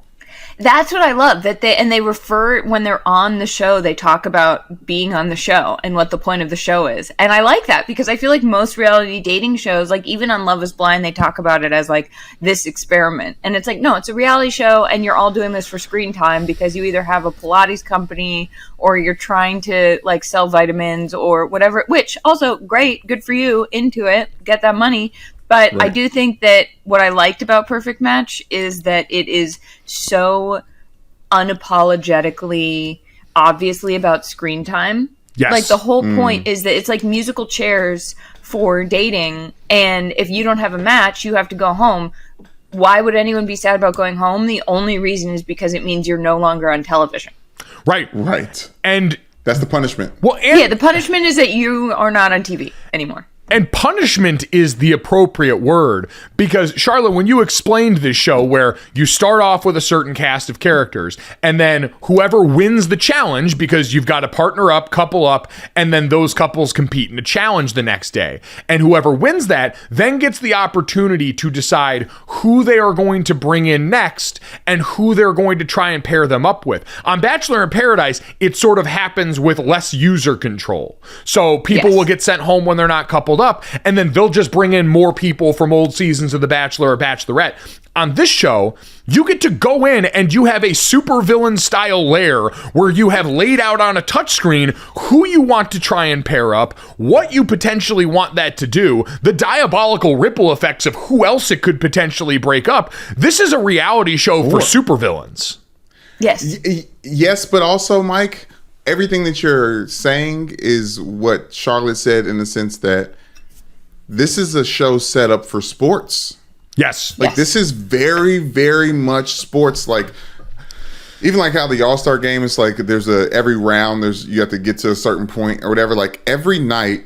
That's what I love, that they refer, when they're on the show, they talk about being on the show and what the point of the show is. And I like that because I feel like most reality dating shows, like even on Love is Blind, they talk about it as like this experiment. And it's like, no, it's a reality show and you're all doing this for screen time because you either have a Pilates company or you're trying to like sell vitamins or whatever, which also great, good for you, into it, get that money. But right. I do think that what I liked about Perfect Match is that it is so unapologetically, obviously about screen time. Yes. Like the whole point is that it's like musical chairs for dating. And if you don't have a match, you have to go home. why would anyone be sad about going home? The only reason is because it means you're no longer on television. Right. And that's the punishment. Well, the punishment is that you are not on TV anymore. And punishment is the appropriate word, because Charlotte, when you explained this show where you start off with a certain cast of characters and then whoever wins the challenge, because you've got to partner up, couple up, and then those couples compete in a challenge the next day. And whoever wins that then gets the opportunity to decide who they are going to bring in next and who they're going to try and pair them up with. On Bachelor in Paradise, it sort of happens with less user control. So people will get sent home when they're not coupled up, and then they'll just bring in more people from old seasons of The Bachelor or Bachelorette. On this show, you get to go in and you have a supervillain style lair where you have laid out on a touchscreen who you want to try and pair up, what you potentially want that to do, the diabolical ripple effects of who else it could potentially break up. This is a reality show for supervillains. Yes, but also, Mike, everything that you're saying is what Charlotte said, in the sense that this is a show set up for sports. Yes. This is very, very much sports. Like, even like how the All-Star game is like, there's every round, you have to get to a certain point or whatever. Like, every night,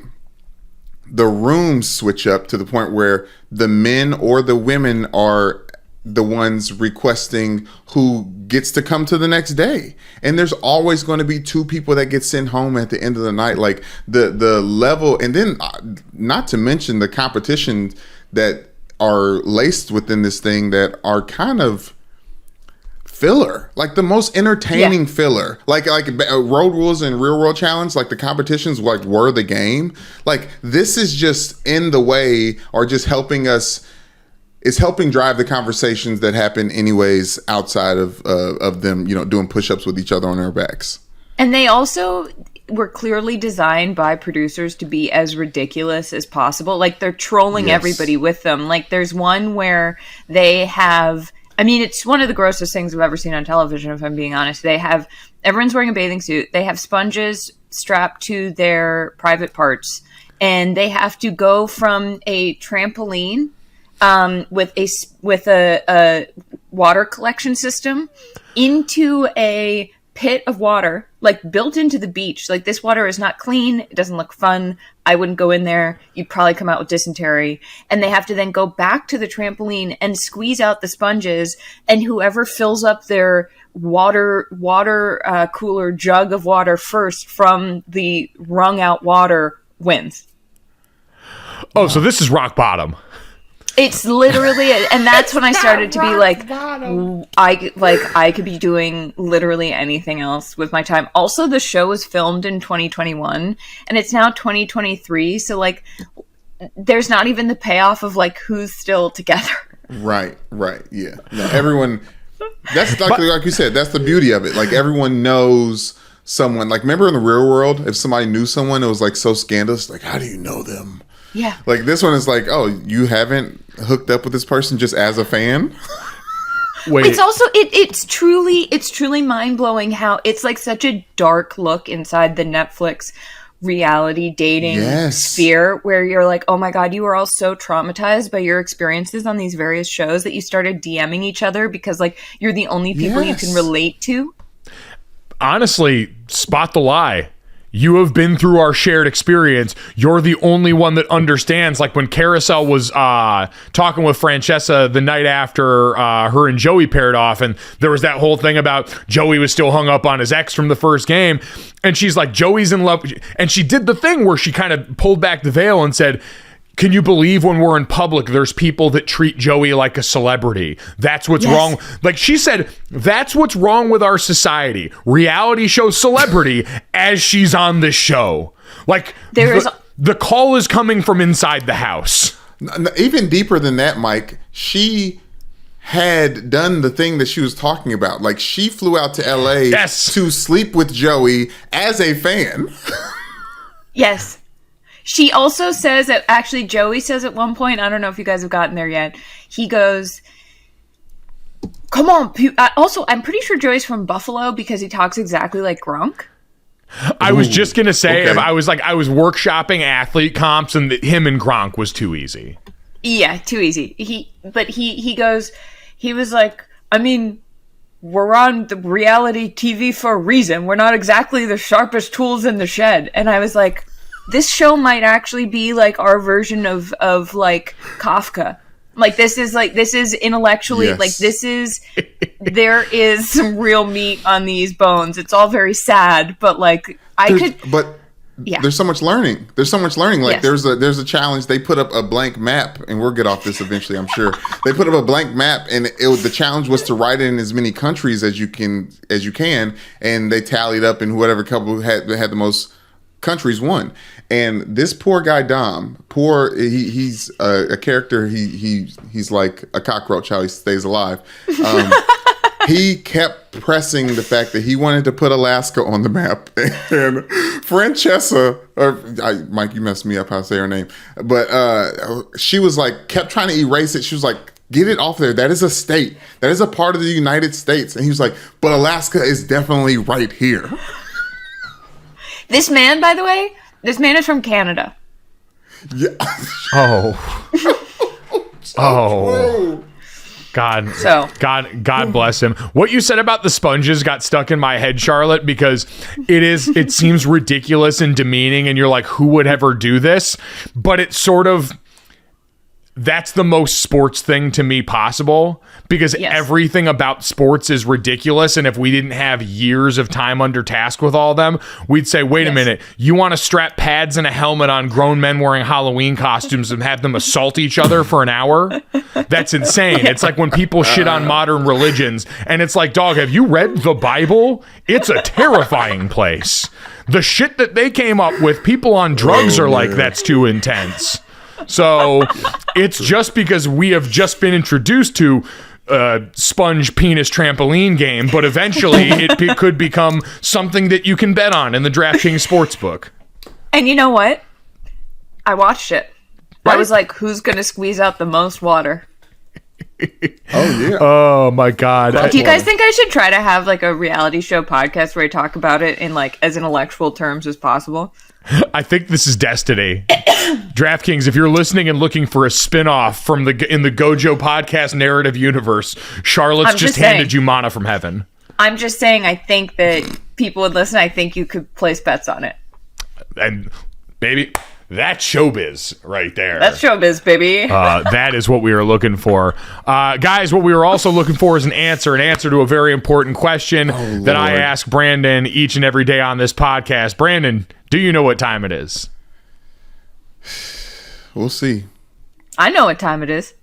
the rooms switch up to the point where the men or the women are the ones requesting who gets to come to the next day. And there's always going to be two people that get sent home at the end of the night. Like, the level, and then not to mention the competition that are laced within this thing that are kind of filler, like the most entertaining filler, like Road Rules and Real World Challenge, like the competitions were the game. Like, this is just in the way, or just helping us. It's helping drive the conversations that happen anyways outside of them, doing push-ups with each other on their backs. And they also were clearly designed by producers to be as ridiculous as possible. Like, they're trolling everybody with them. Like, there's one where they have, it's one of the grossest things I've ever seen on television, if I'm being honest. Everyone's wearing a bathing suit. They have sponges strapped to their private parts, and they have to go from a trampoline with a water collection system into a pit of water, like built into the beach. Like, this water is not clean. It doesn't look fun. I wouldn't go in there. You'd probably come out with dysentery. And they have to then go back to the trampoline and squeeze out the sponges. And whoever fills up their water cooler jug of water first from the wrung out water wins. Oh, so this is rock bottom. It's literally, and that's when I started to be like, I could be doing literally anything else with my time. Also, the show was filmed in 2021, and it's now 2023, so like, there's not even the payoff of like who's still together. Right, yeah. No, everyone. That's like you said. That's the beauty of it. Like, everyone knows someone. Like, remember in the real world, if somebody knew someone, it was like so scandalous. Like, how do you know them? Yeah. Like, this one is like, oh, you haven't hooked up with this person just as a fan? Wait. It's also it's truly mind-blowing how it's like such a dark look inside the Netflix reality dating sphere, where you're like, oh my god, you were all so traumatized by your experiences on these various shows that you started DMing each other because like you're the only people you can relate to. Honestly, spot the lie. You have been through our shared experience. You're the only one that understands. Like, when Carousel was talking with Francesca the night after her and Joey paired off, and there was that whole thing about Joey was still hung up on his ex from the first game, and she's like, Joey's in love. And she did the thing where she kind of pulled back the veil and said, can you believe when we're in public, there's people that treat Joey like a celebrity? That's what's wrong. Like, she said, that's what's wrong with our society. Reality show celebrity as she's on this show. Like, the call is coming from inside the house. Even deeper than that, Mike, she had done the thing that she was talking about. Like, she flew out to LA to sleep with Joey as a fan. Yes. She also says that, actually, Joey says at one point, I don't know if you guys have gotten there yet, he goes, come on. Also, I'm pretty sure Joey's from Buffalo because he talks exactly like Gronk. I was just going to say, I was workshopping athlete comps, and him and Gronk was too easy. Yeah, too easy. He was like, I mean, we're on the reality TV for a reason. We're not exactly the sharpest tools in the shed. And I was like, this show might actually be like our version of like Kafka. Like this is intellectually, yes. Like there is some real meat on these bones. It's all very sad, but like there's so much learning. Like yes. there's a challenge. They put up a blank map, and we'll get off this eventually, I'm sure. They put up a blank map, and the challenge was to write it in as many countries as you can, and they tallied up, and whoever couple had the most countries won. And this poor guy Dom, he's a character. He's like a cockroach, how he stays alive. He kept pressing the fact that he wanted to put Alaska on the map. And Francesca, Mike, you messed me up how to say her name, but she was like, kept trying to erase it. She was like, get it off there. That is a state. That is a part of the United States. And he was like, but Alaska is definitely right here. This man, by the way, is from Canada. Yeah. Oh. God bless him. What you said about the sponges got stuck in my head, Charlotte, because it seems ridiculous and demeaning, and you're like, who would ever do this? But it's sort of, that's the most sports thing to me possible, because everything about sports is ridiculous. And if we didn't have years of time under task with all of them, we'd say, wait a minute, you want to strap pads and a helmet on grown men wearing Halloween costumes and have them assault each other for an hour? That's insane. It's like when people shit on modern religions, and it's like, dog, have you read the Bible? It's a terrifying place. The shit that they came up with, people on drugs are like, that's too intense. So it's just because we have just been introduced to sponge penis trampoline game, but eventually it could become something that you can bet on in the DraftKings Sportsbook. And you know what? I watched it. Right? I was like, who's going to squeeze out the most water? Oh, yeah. Oh, my God. Do you guys think I should try to have like a reality show podcast where I talk about it in like as intellectual terms as possible? I think this is destiny. DraftKings, if you're listening and looking for a spin-off in the Gojo podcast narrative universe, Charlotte's just handed you manna from heaven. I'm just saying, I think that people would listen. I think you could place bets on it. And baby, that's showbiz right there. That's showbiz, baby. That is what we are looking for. Guys, what we were also looking for is an answer to a very important question that I ask Brandon each and every day on this podcast. Brandon, do you know what time it is? We'll see. I know what time it is.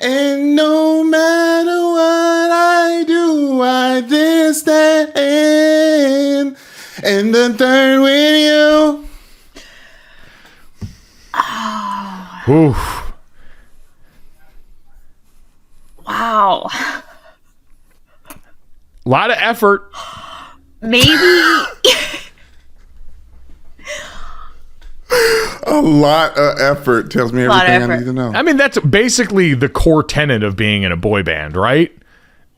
And no matter what I do, I just stand. And the third with you. Oh. Oof. Wow. A lot of effort. Maybe. A lot of effort tells me everything I need to know. I mean, that's basically the core tenet of being in a boy band, right?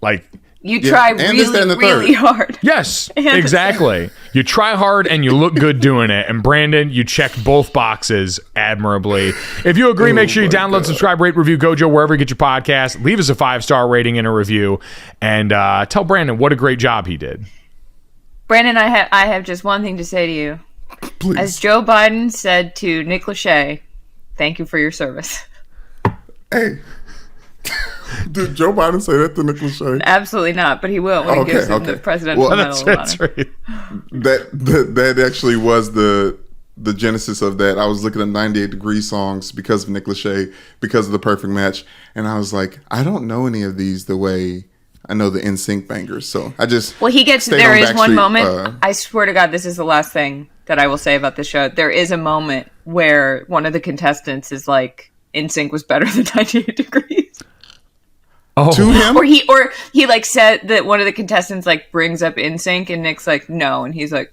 Like, you try really hard. Yes, exactly. You try hard and you look good doing it. And Brandon, you checked both boxes admirably. If you agree, make sure you download, subscribe, rate, review Gojo wherever you get your podcast. Leave us a 5-star rating and a review. And tell Brandon what a great job he did. Brandon, I have just one thing to say to you. Please. As Joe Biden said to Nick Lachey, thank you for your service. Hey. Did Joe Biden say that to Nick Lachey? Absolutely not, but he will when he gives him the presidential medal of honor. That's right. That actually was the genesis of that. I was looking at 98 Degree songs because of Nick Lachey, because of The Perfect Match, and I was like, I don't know any of these the way I know the NSYNC bangers. So I just there is one moment. I swear to God, this is the last thing that I will say about the show. There is a moment where one of the contestants is like, NSYNC was better than 98 Degrees. Oh. To him? Or he like said that one of the contestants like brings up NSYNC and Nick's like, no, and he's like,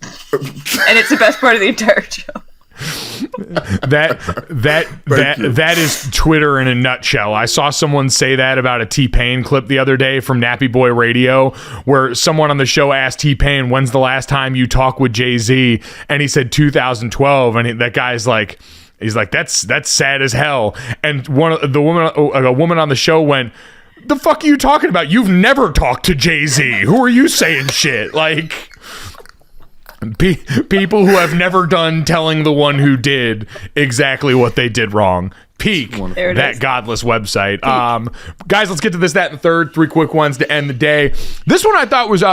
and it's the best part of the entire show. That is Twitter in a nutshell. I saw someone say that about a T-Pain clip the other day from Nappy Boy Radio, where someone on the show asked T-Pain, when's the last time you talked with Jay-Z? And he said 2012, and that guy's like, He's like, that's sad as hell. And a woman on the show went, the fuck are you talking about? You've never talked to Jay-Z. Who are you saying shit? Like, people who have never done telling the one who did exactly what they did wrong. Peak that godless website. Guys, let's get to this, that, and the third. 3 quick ones to end the day. This one I thought was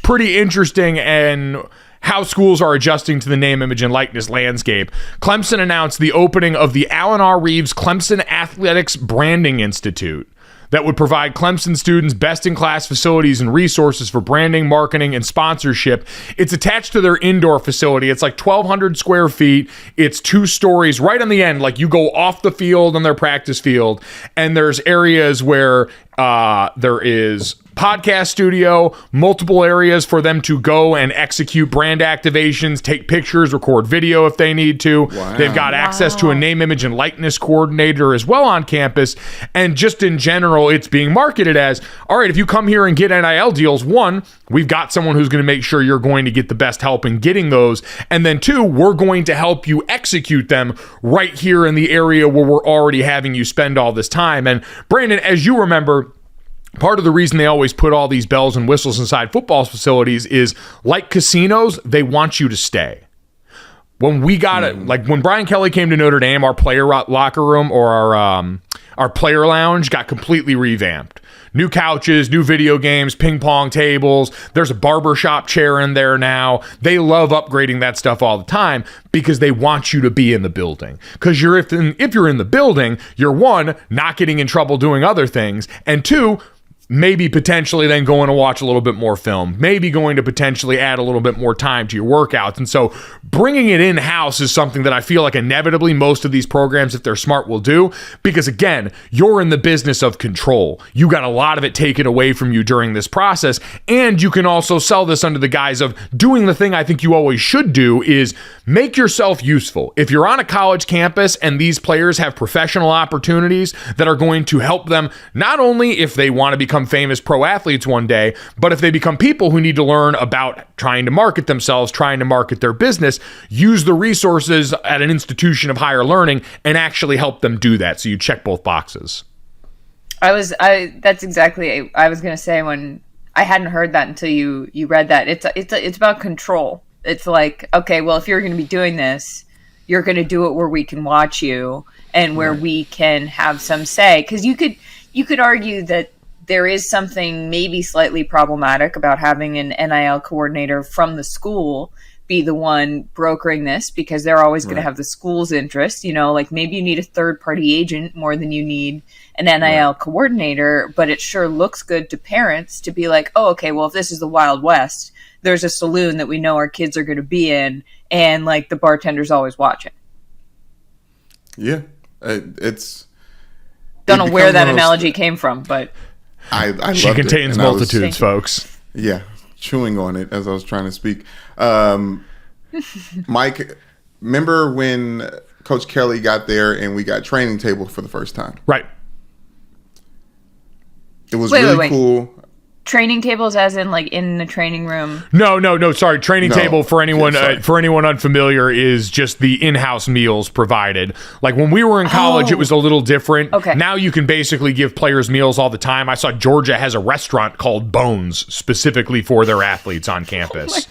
pretty interesting, and how schools are adjusting to the name, image, and likeness landscape. Clemson announced the opening of the Alan R. Reeves Clemson Athletics Branding Institute that would provide Clemson students best-in-class facilities and resources for branding, marketing, and sponsorship. It's attached to their indoor facility. It's like 1,200 square feet. It's 2 stories right on the end. Like, you go off the field on their practice field, and there's areas where there is podcast studio, multiple areas for them to go and execute brand activations, take pictures, record video if they need to. Wow. They've got access to a name, image, and likeness coordinator as well on campus. And just in general, it's being marketed as, all right, if you come here and get NIL deals, 1, we've got someone who's going to make sure you're going to get the best help in getting those. And then 2, we're going to help you execute them right here in the area where we're already having you spend all this time. And Brandon, as you remember, part of the reason they always put all these bells and whistles inside football facilities is, like casinos, they want you to stay. When we got it, like when Brian Kelly came to Notre Dame, our player locker room or our player lounge got completely revamped. New couches, new video games, ping pong tables. There's a barbershop chair in there now. They love upgrading that stuff all the time because they want you to be in the building. Because if you're in the building, you're 1, not getting in trouble doing other things, and 2, maybe potentially then going to watch a little bit more film, maybe going to potentially add a little bit more time to your workouts. And so bringing it in-house is something that I feel like inevitably most of these programs, if they're smart, will do, because again, you're in the business of control. You got a lot of it taken away from you during this process, and you can also sell this under the guise of doing the thing I think you always should do, is make yourself useful. If you're on a college campus and these players have professional opportunities that are going to help them, not only if they want to become famous pro athletes one day, but if they become people who need to learn about trying to market themselves, trying to market their business, use the resources at an institution of higher learning and actually help them do that. So you check both boxes. That's exactly, I was going to say, when I hadn't heard that until you read that. It's about control. It's like, okay, well, if you're going to be doing this, you're going to do it where we can watch you and where we can have some say. Because you could argue that there is something maybe slightly problematic about having an NIL coordinator from the school be the one brokering this, because they're always going to have the school's interest. You know, like maybe you need a third-party agent more than you need an NIL coordinator, but it sure looks good to parents to be like, oh, okay, well, if this is the Wild West, there's a saloon that we know our kids are going to be in, and like the bartender's always watching. Yeah, don't know where that analogy came from, but I she contains multitudes, folks. Yeah, chewing on it as I was trying to speak. Mike, remember when Coach Kelly got there and we got training table for the first time? Right. It was really cool. Training tables, as in like in the training room? No. Sorry, training table for anyone unfamiliar is just the in-house meals provided. Like when we were in college, it was a little different. Okay. Now you can basically give players meals all the time. I saw Georgia has a restaurant called Bones specifically for their athletes on campus,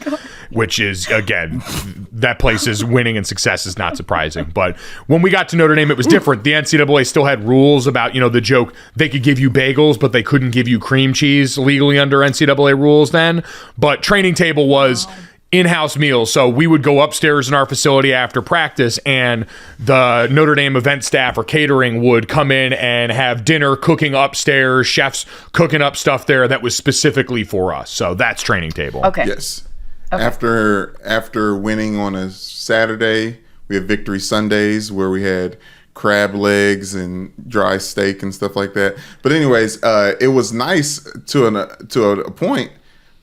which is, again, that place is winning and success is not surprising. But when we got to Notre Dame, it was different. The NCAA still had rules about, the joke, they could give you bagels, but they couldn't give you cream cheese legally under NCAA rules then. But training table was in-house meals. So we would go upstairs in our facility after practice, and the Notre Dame event staff or catering would come in and have dinner cooking upstairs, chefs cooking up stuff there that was specifically for us. So that's training table. Okay. Yes. Okay. After winning on a Saturday, we had Victory Sundays where we had crab legs and dry steak and stuff like that. But anyways, it was nice to a point.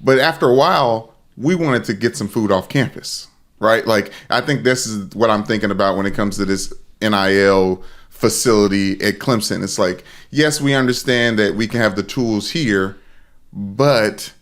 But after a while, we wanted to get some food off campus, right? Like, I think this is what I'm thinking about when it comes to this NIL facility at Clemson. It's like, yes, we understand that we can have the tools here, but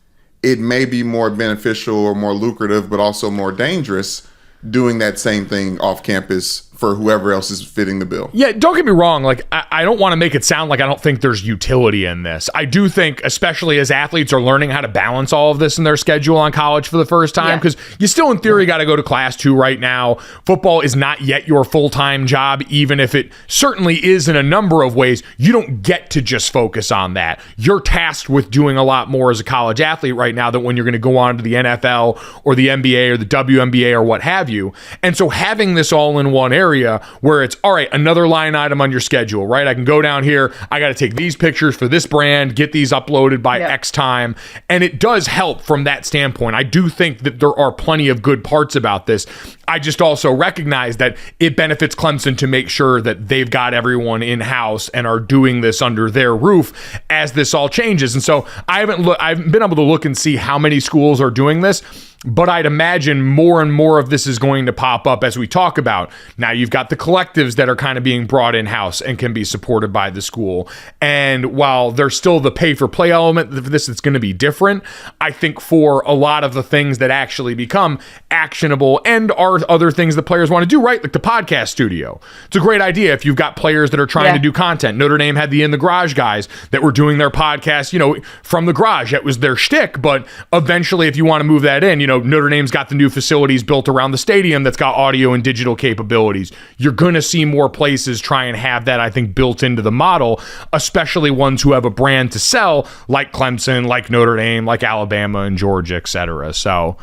it may be more beneficial or more lucrative, but also more dangerous doing that same thing off campus for whoever else is fitting the bill. Yeah, don't get me wrong. Like, I don't want to make it sound like I don't think there's utility in this. I do think, especially as athletes are learning how to balance all of this in their schedule on college for the first time, because you still in theory got to go to class 2 right now. Football is not yet your full-time job, even if it certainly is in a number of ways. You don't get to just focus on that. You're tasked with doing a lot more as a college athlete right now than when you're going to go on to the NFL or the NBA or the WNBA or what have you. And so having this all in one area where it's, all right, another line item on your schedule, right? I can go down here. I got to take these pictures for this brand, get these uploaded by X time. And it does help from that standpoint. I do think that there are plenty of good parts about this. I just also recognize that it benefits Clemson to make sure that they've got everyone in-house and are doing this under their roof as this all changes. And so I haven't been able to look and see how many schools are doing this, but I'd imagine more and more of this is going to pop up as we talk about. Now you've got the collectives that are kind of being brought in-house and can be supported by the school. And while there's still the pay-for-play element of this, it's going to be different. I think for a lot of the things that actually become actionable and are other things that players want to do, right? Like the podcast studio. It's a great idea if you've got players that are trying to do content. Notre Dame had the In the Garage guys that were doing their podcast, from the garage. That was their shtick. But eventually, if you want to move that in, Notre Dame's got the new facilities built around the stadium that's got audio and digital capabilities. You're going to see more places try and have that, I think, built into the model, especially ones who have a brand to sell, like Clemson, like Notre Dame, like Alabama and Georgia, etc. So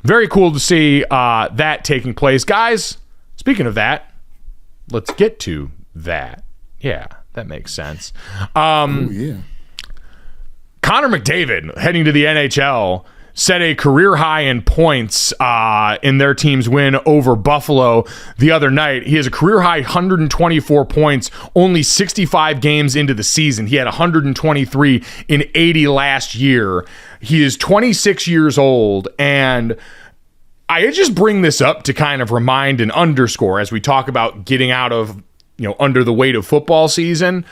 very cool to see that taking place. Guys, speaking of that, let's get to that. Yeah, that makes sense. Connor McDavid, heading to the NHL, set a career high in points in their team's win over Buffalo the other night. He has a career high 124 points, only 65 games into the season. He had 123 in 80 last year. He is 26 years old, and I just bring this up to kind of remind and underscore as we talk about getting out of, under the weight of football season.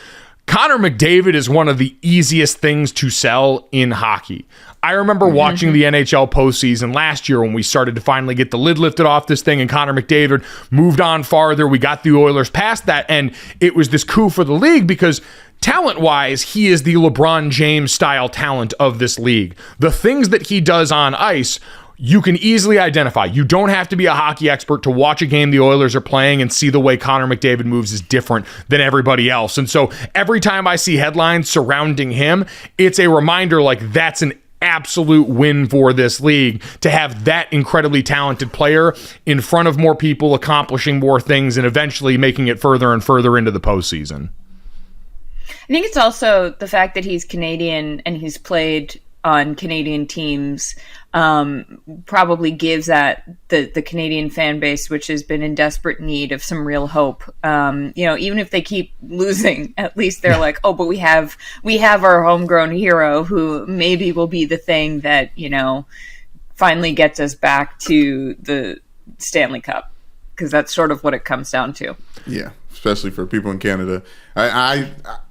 Connor McDavid is one of the easiest things to sell in hockey. I remember watching the NHL postseason last year when we started to finally get the lid lifted off this thing and Connor McDavid moved on farther. We got the Oilers past that, and it was this coup for the league because talent-wise, he is the LeBron James style talent of this league. The things that he does on ice, you can easily identify. You don't have to be a hockey expert to watch a game the Oilers are playing and see the way Connor McDavid moves is different than everybody else. And so every time I see headlines surrounding him, it's a reminder like that's an absolute win for this league to have that incredibly talented player in front of more people, accomplishing more things, and eventually making it further and further into the postseason. I think it's also the fact that he's Canadian and he's played on Canadian teams probably gives that the Canadian fan base, which has been in desperate need of some real hope. Even if they keep losing, at least they're like, oh, but we have our homegrown hero who maybe will be the thing that, finally gets us back to the Stanley Cup, because that's sort of what it comes down to. Yeah. Especially for people in Canada.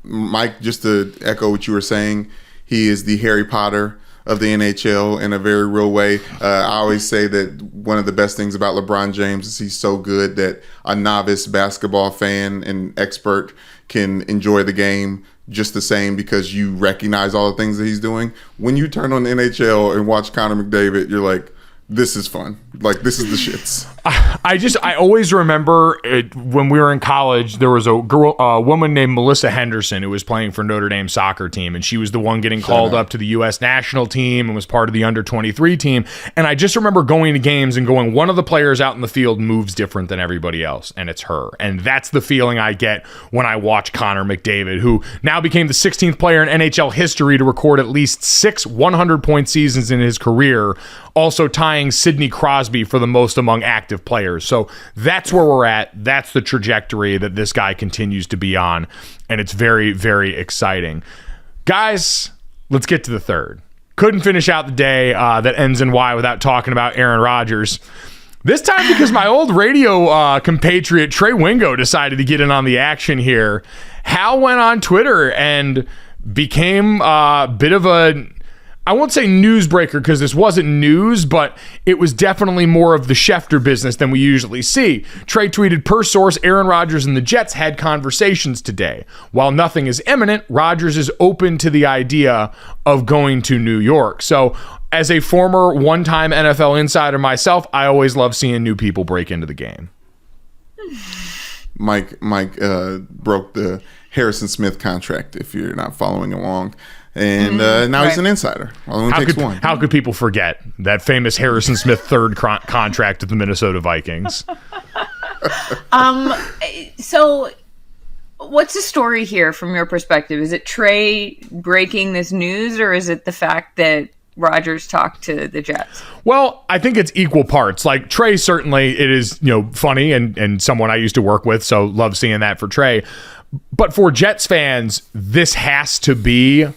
Mike, just to echo what you were saying, he is the Harry Potter of the NHL in a very real way. I always say that one of the best things about LeBron James is he's so good that a novice basketball fan and expert can enjoy the game just the same because you recognize all the things that he's doing. When you turn on the NHL and watch Connor McDavid, you're like, this is fun. Like, this is the shits. I always remember when we were in college, there was a woman named Melissa Henderson who was playing for Notre Dame soccer team, and she was the one getting called up to the U.S. national team and was part of the under-23 team. And I just remember going to games and going, one of the players out in the field moves different than everybody else, and it's her. And that's the feeling I get when I watch Connor McDavid, who now became the 16th player in NHL history to record at least 6 100-point seasons in his career, also tying Sidney Crosby for the most among active players. So that's where we're at. That's the trajectory that this guy continues to be on, and it's very, very exciting. Guys, let's get to the third. Couldn't finish out the day that ends in Y without talking about Aaron Rodgers. This time because my old radio compatriot Trey Wingo decided to get in on the action here. Hal went on Twitter and became a bit of a... I won't say newsbreaker because this wasn't news, but it was definitely more of the Schefter business than we usually see. Trey tweeted, per source, Aaron Rodgers and the Jets had conversations today. While nothing is imminent, Rodgers is open to the idea of going to New York. So as a former one-time NFL insider myself, I always love seeing new people break into the game. Mike broke the Harrison Smith contract, if you're not following along. And now he's an insider. Only takes one. How could people forget that famous Harrison Smith third contract with the Minnesota Vikings? So what's the story here from your perspective? Is it Trey breaking this news, or is it the fact that Rodgers talked to the Jets? Well, I think it's equal parts. Like Trey, certainly it is, funny and someone I used to work with, so love seeing that for Trey. But for Jets fans, this has to be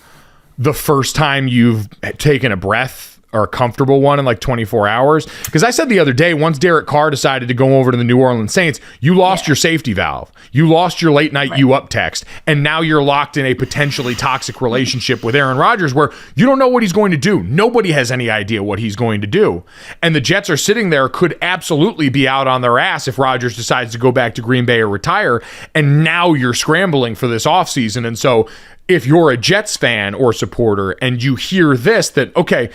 the first time you've taken a breath or a comfortable one in like 24 hours. Because I said the other day, once Derek Carr decided to go over to the New Orleans Saints, you lost your safety valve. You lost your late night you up text. And now you're locked in a potentially toxic relationship with Aaron Rodgers where you don't know what he's going to do. Nobody has any idea what he's going to do. And the Jets are sitting there, could absolutely be out on their ass if Rodgers decides to go back to Green Bay or retire. And now you're scrambling for this offseason. And so if you're a Jets fan or supporter and you hear this, that, okay,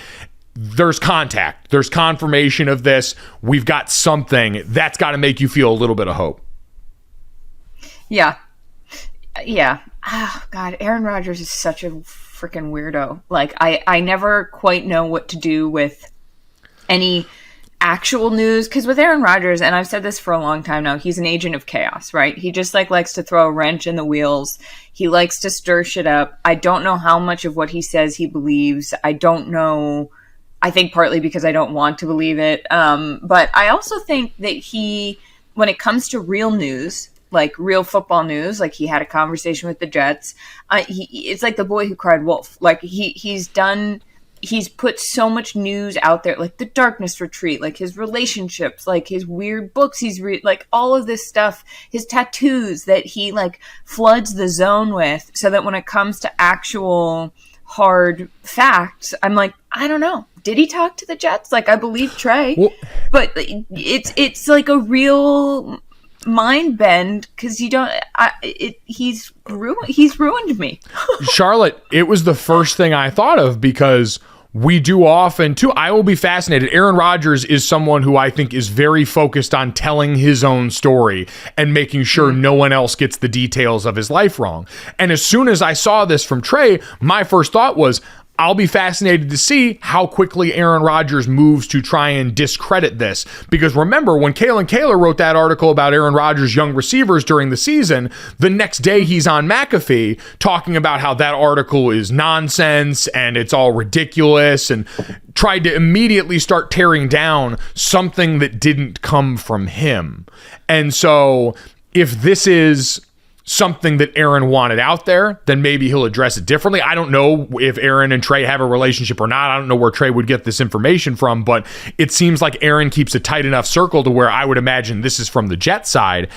there's contact, there's confirmation of this, we've got something, that's got to make you feel a little bit of hope. Yeah. Oh, God, Aaron Rodgers is such a freaking weirdo. Like, I never quite know what to do with any actual news, because with Aaron Rodgers, and I've said this for a long time now, he's an agent of chaos, right? He just likes to throw a wrench in the wheels. He likes to stir shit up. I don't know how much of what he says he believes. I don't know. I think partly because I don't want to believe it. But I also think that when it comes to real news, like real football news, like he had a conversation with the Jets, it's like the boy who cried wolf. Like he's put so much news out there, like the Darkness Retreat, like his relationships, like his weird books he's read, like all of this stuff, his tattoos that he like floods the zone with, so that when it comes to actual hard facts, I'm like, I don't know. Did he talk to the Jets? Like, I believe Trey, but it's like a real mind bend because you don't. He's ruined me. Charlotte, it was the first thing I thought of because we do often too. I will be fascinated. Aaron Rodgers is someone who I think is very focused on telling his own story and making sure no one else gets the details of his life wrong. And as soon as I saw this from Trey, my first thought was, I'll be fascinated to see how quickly Aaron Rodgers moves to try and discredit this. Because remember, when Kalen Kaler wrote that article about Aaron Rodgers' young receivers during the season, the next day he's on McAfee talking about how that article is nonsense and it's all ridiculous, and tried to immediately start tearing down something that didn't come from him. And so if this is something that Aaron wanted out there, then maybe he'll address it differently. I don't know if Aaron and Trey have a relationship or not. I don't know where Trey would get this information from, but it seems like Aaron keeps a tight enough circle to where I would imagine this is from the Jet side.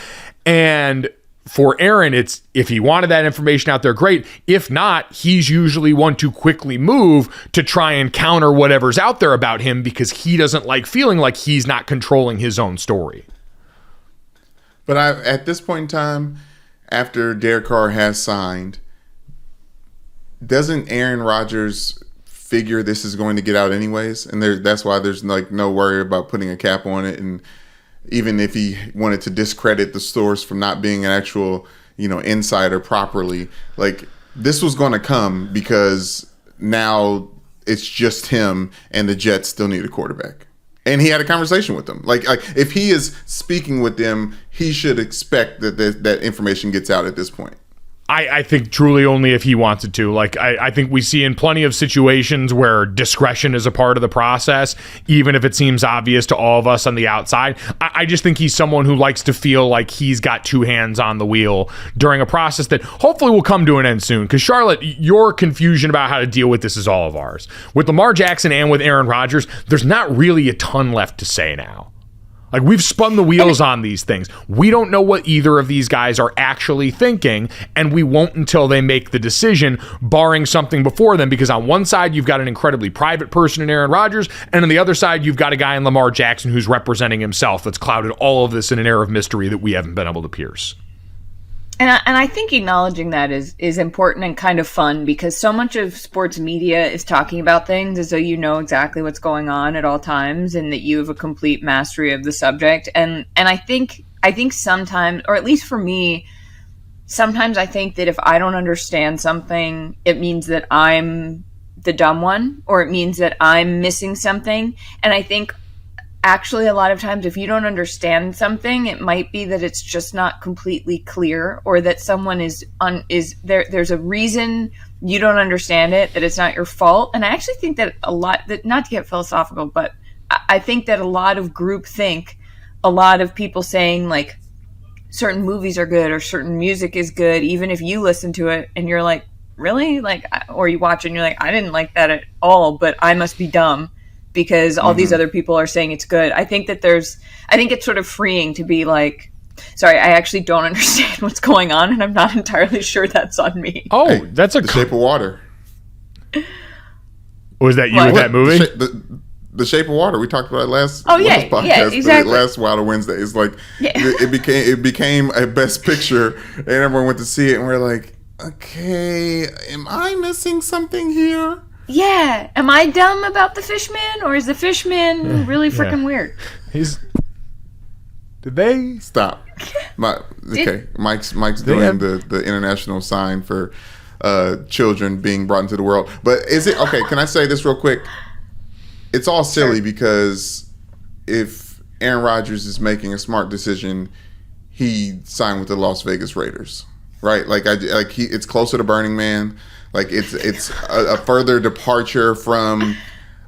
And for Aaron, it's, if he wanted that information out there, great. If not, he's usually one to quickly move to try and counter whatever's out there about him because he doesn't like feeling like he's not controlling his own story. But at this point in time, after Derek Carr has signed, doesn't Aaron Rodgers figure this is going to get out anyways? And that's why there's like no worry about putting a cap on it. And even if he wanted to discredit the source from not being an actual, insider properly, like this was going to come because now it's just him and the Jets still need a quarterback. And he had a conversation with them. Like if he is speaking with them, he should expect that information gets out at this point. I think truly only if he wants it to. Like, I think we see in plenty of situations where discretion is a part of the process, even if it seems obvious to all of us on the outside. I just think he's someone who likes to feel like he's got two hands on the wheel during a process that hopefully will come to an end soon. Because, Charlotte, your confusion about how to deal with this is all of ours. With Lamar Jackson and with Aaron Rodgers, there's not really a ton left to say now. Like, we've spun the wheels on these things. We don't know what either of these guys are actually thinking, and we won't until they make the decision, barring something before them, because on one side, you've got an incredibly private person in Aaron Rodgers, and on the other side, you've got a guy in Lamar Jackson who's representing himself that's clouded all of this in an air of mystery that we haven't been able to pierce. And I think acknowledging that is important and kind of fun, because so much of sports media is talking about things as though you know exactly what's going on at all times and that you have a complete mastery of the subject. And I think sometimes, or at least for me, sometimes I think that if I don't understand something, it means that I'm the dumb one, or it means that I'm missing something. And I think actually a lot of times if you don't understand something, it might be that it's just not completely clear, or that someone there's a reason you don't understand it, that it's not your fault. And I actually think that not to get philosophical, but I think that a lot of groupthink, a lot of people saying like certain movies are good or certain music is good, even if you listen to it and you're like, really? Like, or you watch it and you're like, I didn't like that at all, but I must be dumb because all these other people are saying it's good. I think it's sort of freeing to be like, sorry, I actually don't understand what's going on, and I'm not entirely sure that's on me. Oh, hey, that's The Shape of Water. Was that you with that movie? The Shape of Water. We talked about it last podcast. Yeah, exactly. Last Wilder Wednesday. It's like it became a Best Picture, and everyone went to see it, and we're like, okay, am I missing something here? Yeah. Am I dumb about the Fishman, or is the Fishman really freaking weird? Did they stop? Mike's doing the international sign for children being brought into the world. But is it okay? Can I say this real quick? It's all silly because if Aaron Rodgers is making a smart decision, he signed with the Las Vegas Raiders, right? It's closer to Burning Man. Like it's a further departure from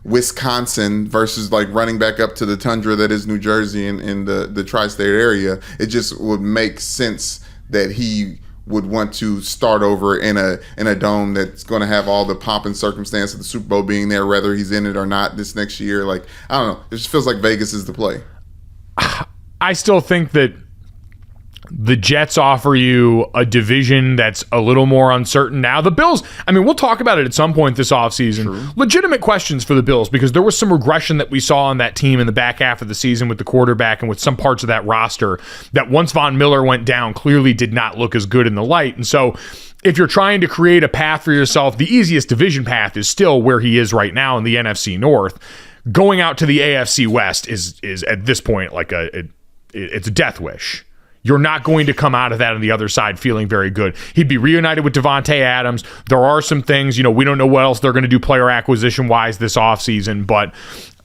Wisconsin versus like running back up to the tundra that is New Jersey and the tri-state area. It just would make sense that he would want to start over in a dome that's going to have all the pomp and circumstance of the Super Bowl being there, whether he's in it or not this next year. Like, I don't know. It just feels like Vegas is the play. I still think that the Jets offer you a division that's a little more uncertain now. The Bills, I mean, we'll talk about it at some point this offseason. True. Legitimate questions for the Bills, because there was some regression that we saw on that team in the back half of the season with the quarterback and with some parts of that roster that once Von Miller went down clearly did not look as good in the light. And so if you're trying to create a path for yourself, the easiest division path is still where he is right now in the NFC North. Going out to the AFC West is at this point like it's a death wish. You're not going to come out of that on the other side feeling very good. He'd be reunited with Devontae Adams. There are some things, we don't know what else they're going to do player acquisition-wise this offseason, but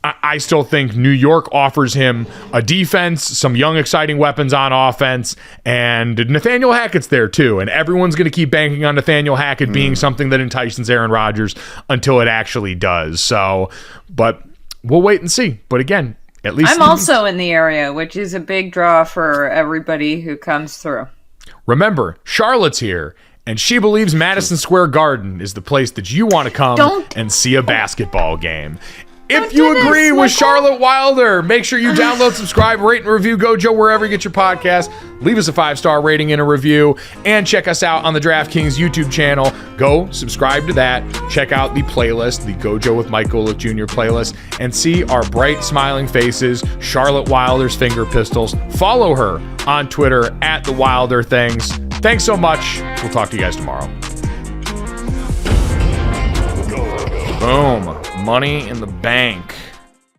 I still think New York offers him a defense, some young, exciting weapons on offense, and Nathaniel Hackett's there too, and everyone's going to keep banking on Nathaniel Hackett being something that entices Aaron Rodgers until it actually does. So, but we'll wait and see. But again, at least I'm also in the area, which is a big draw for everybody who comes through. Remember, Charlotte's here, and she believes Madison Square Garden is the place that you want to come and see a basketball game. If you agree with Charlotte Wilder, make sure you download, subscribe, rate, and review Gojo wherever you get your podcast. Leave us a 5-star rating and a review, and check us out on the DraftKings YouTube channel. Go subscribe to that. Check out the playlist, the Gojo with Mike Golick Jr. playlist, and see our bright, smiling faces, Charlotte Wilder's finger pistols. Follow her on Twitter at The Wilder Things. Thanks so much. We'll talk to you guys tomorrow. Boom. Money in the bank.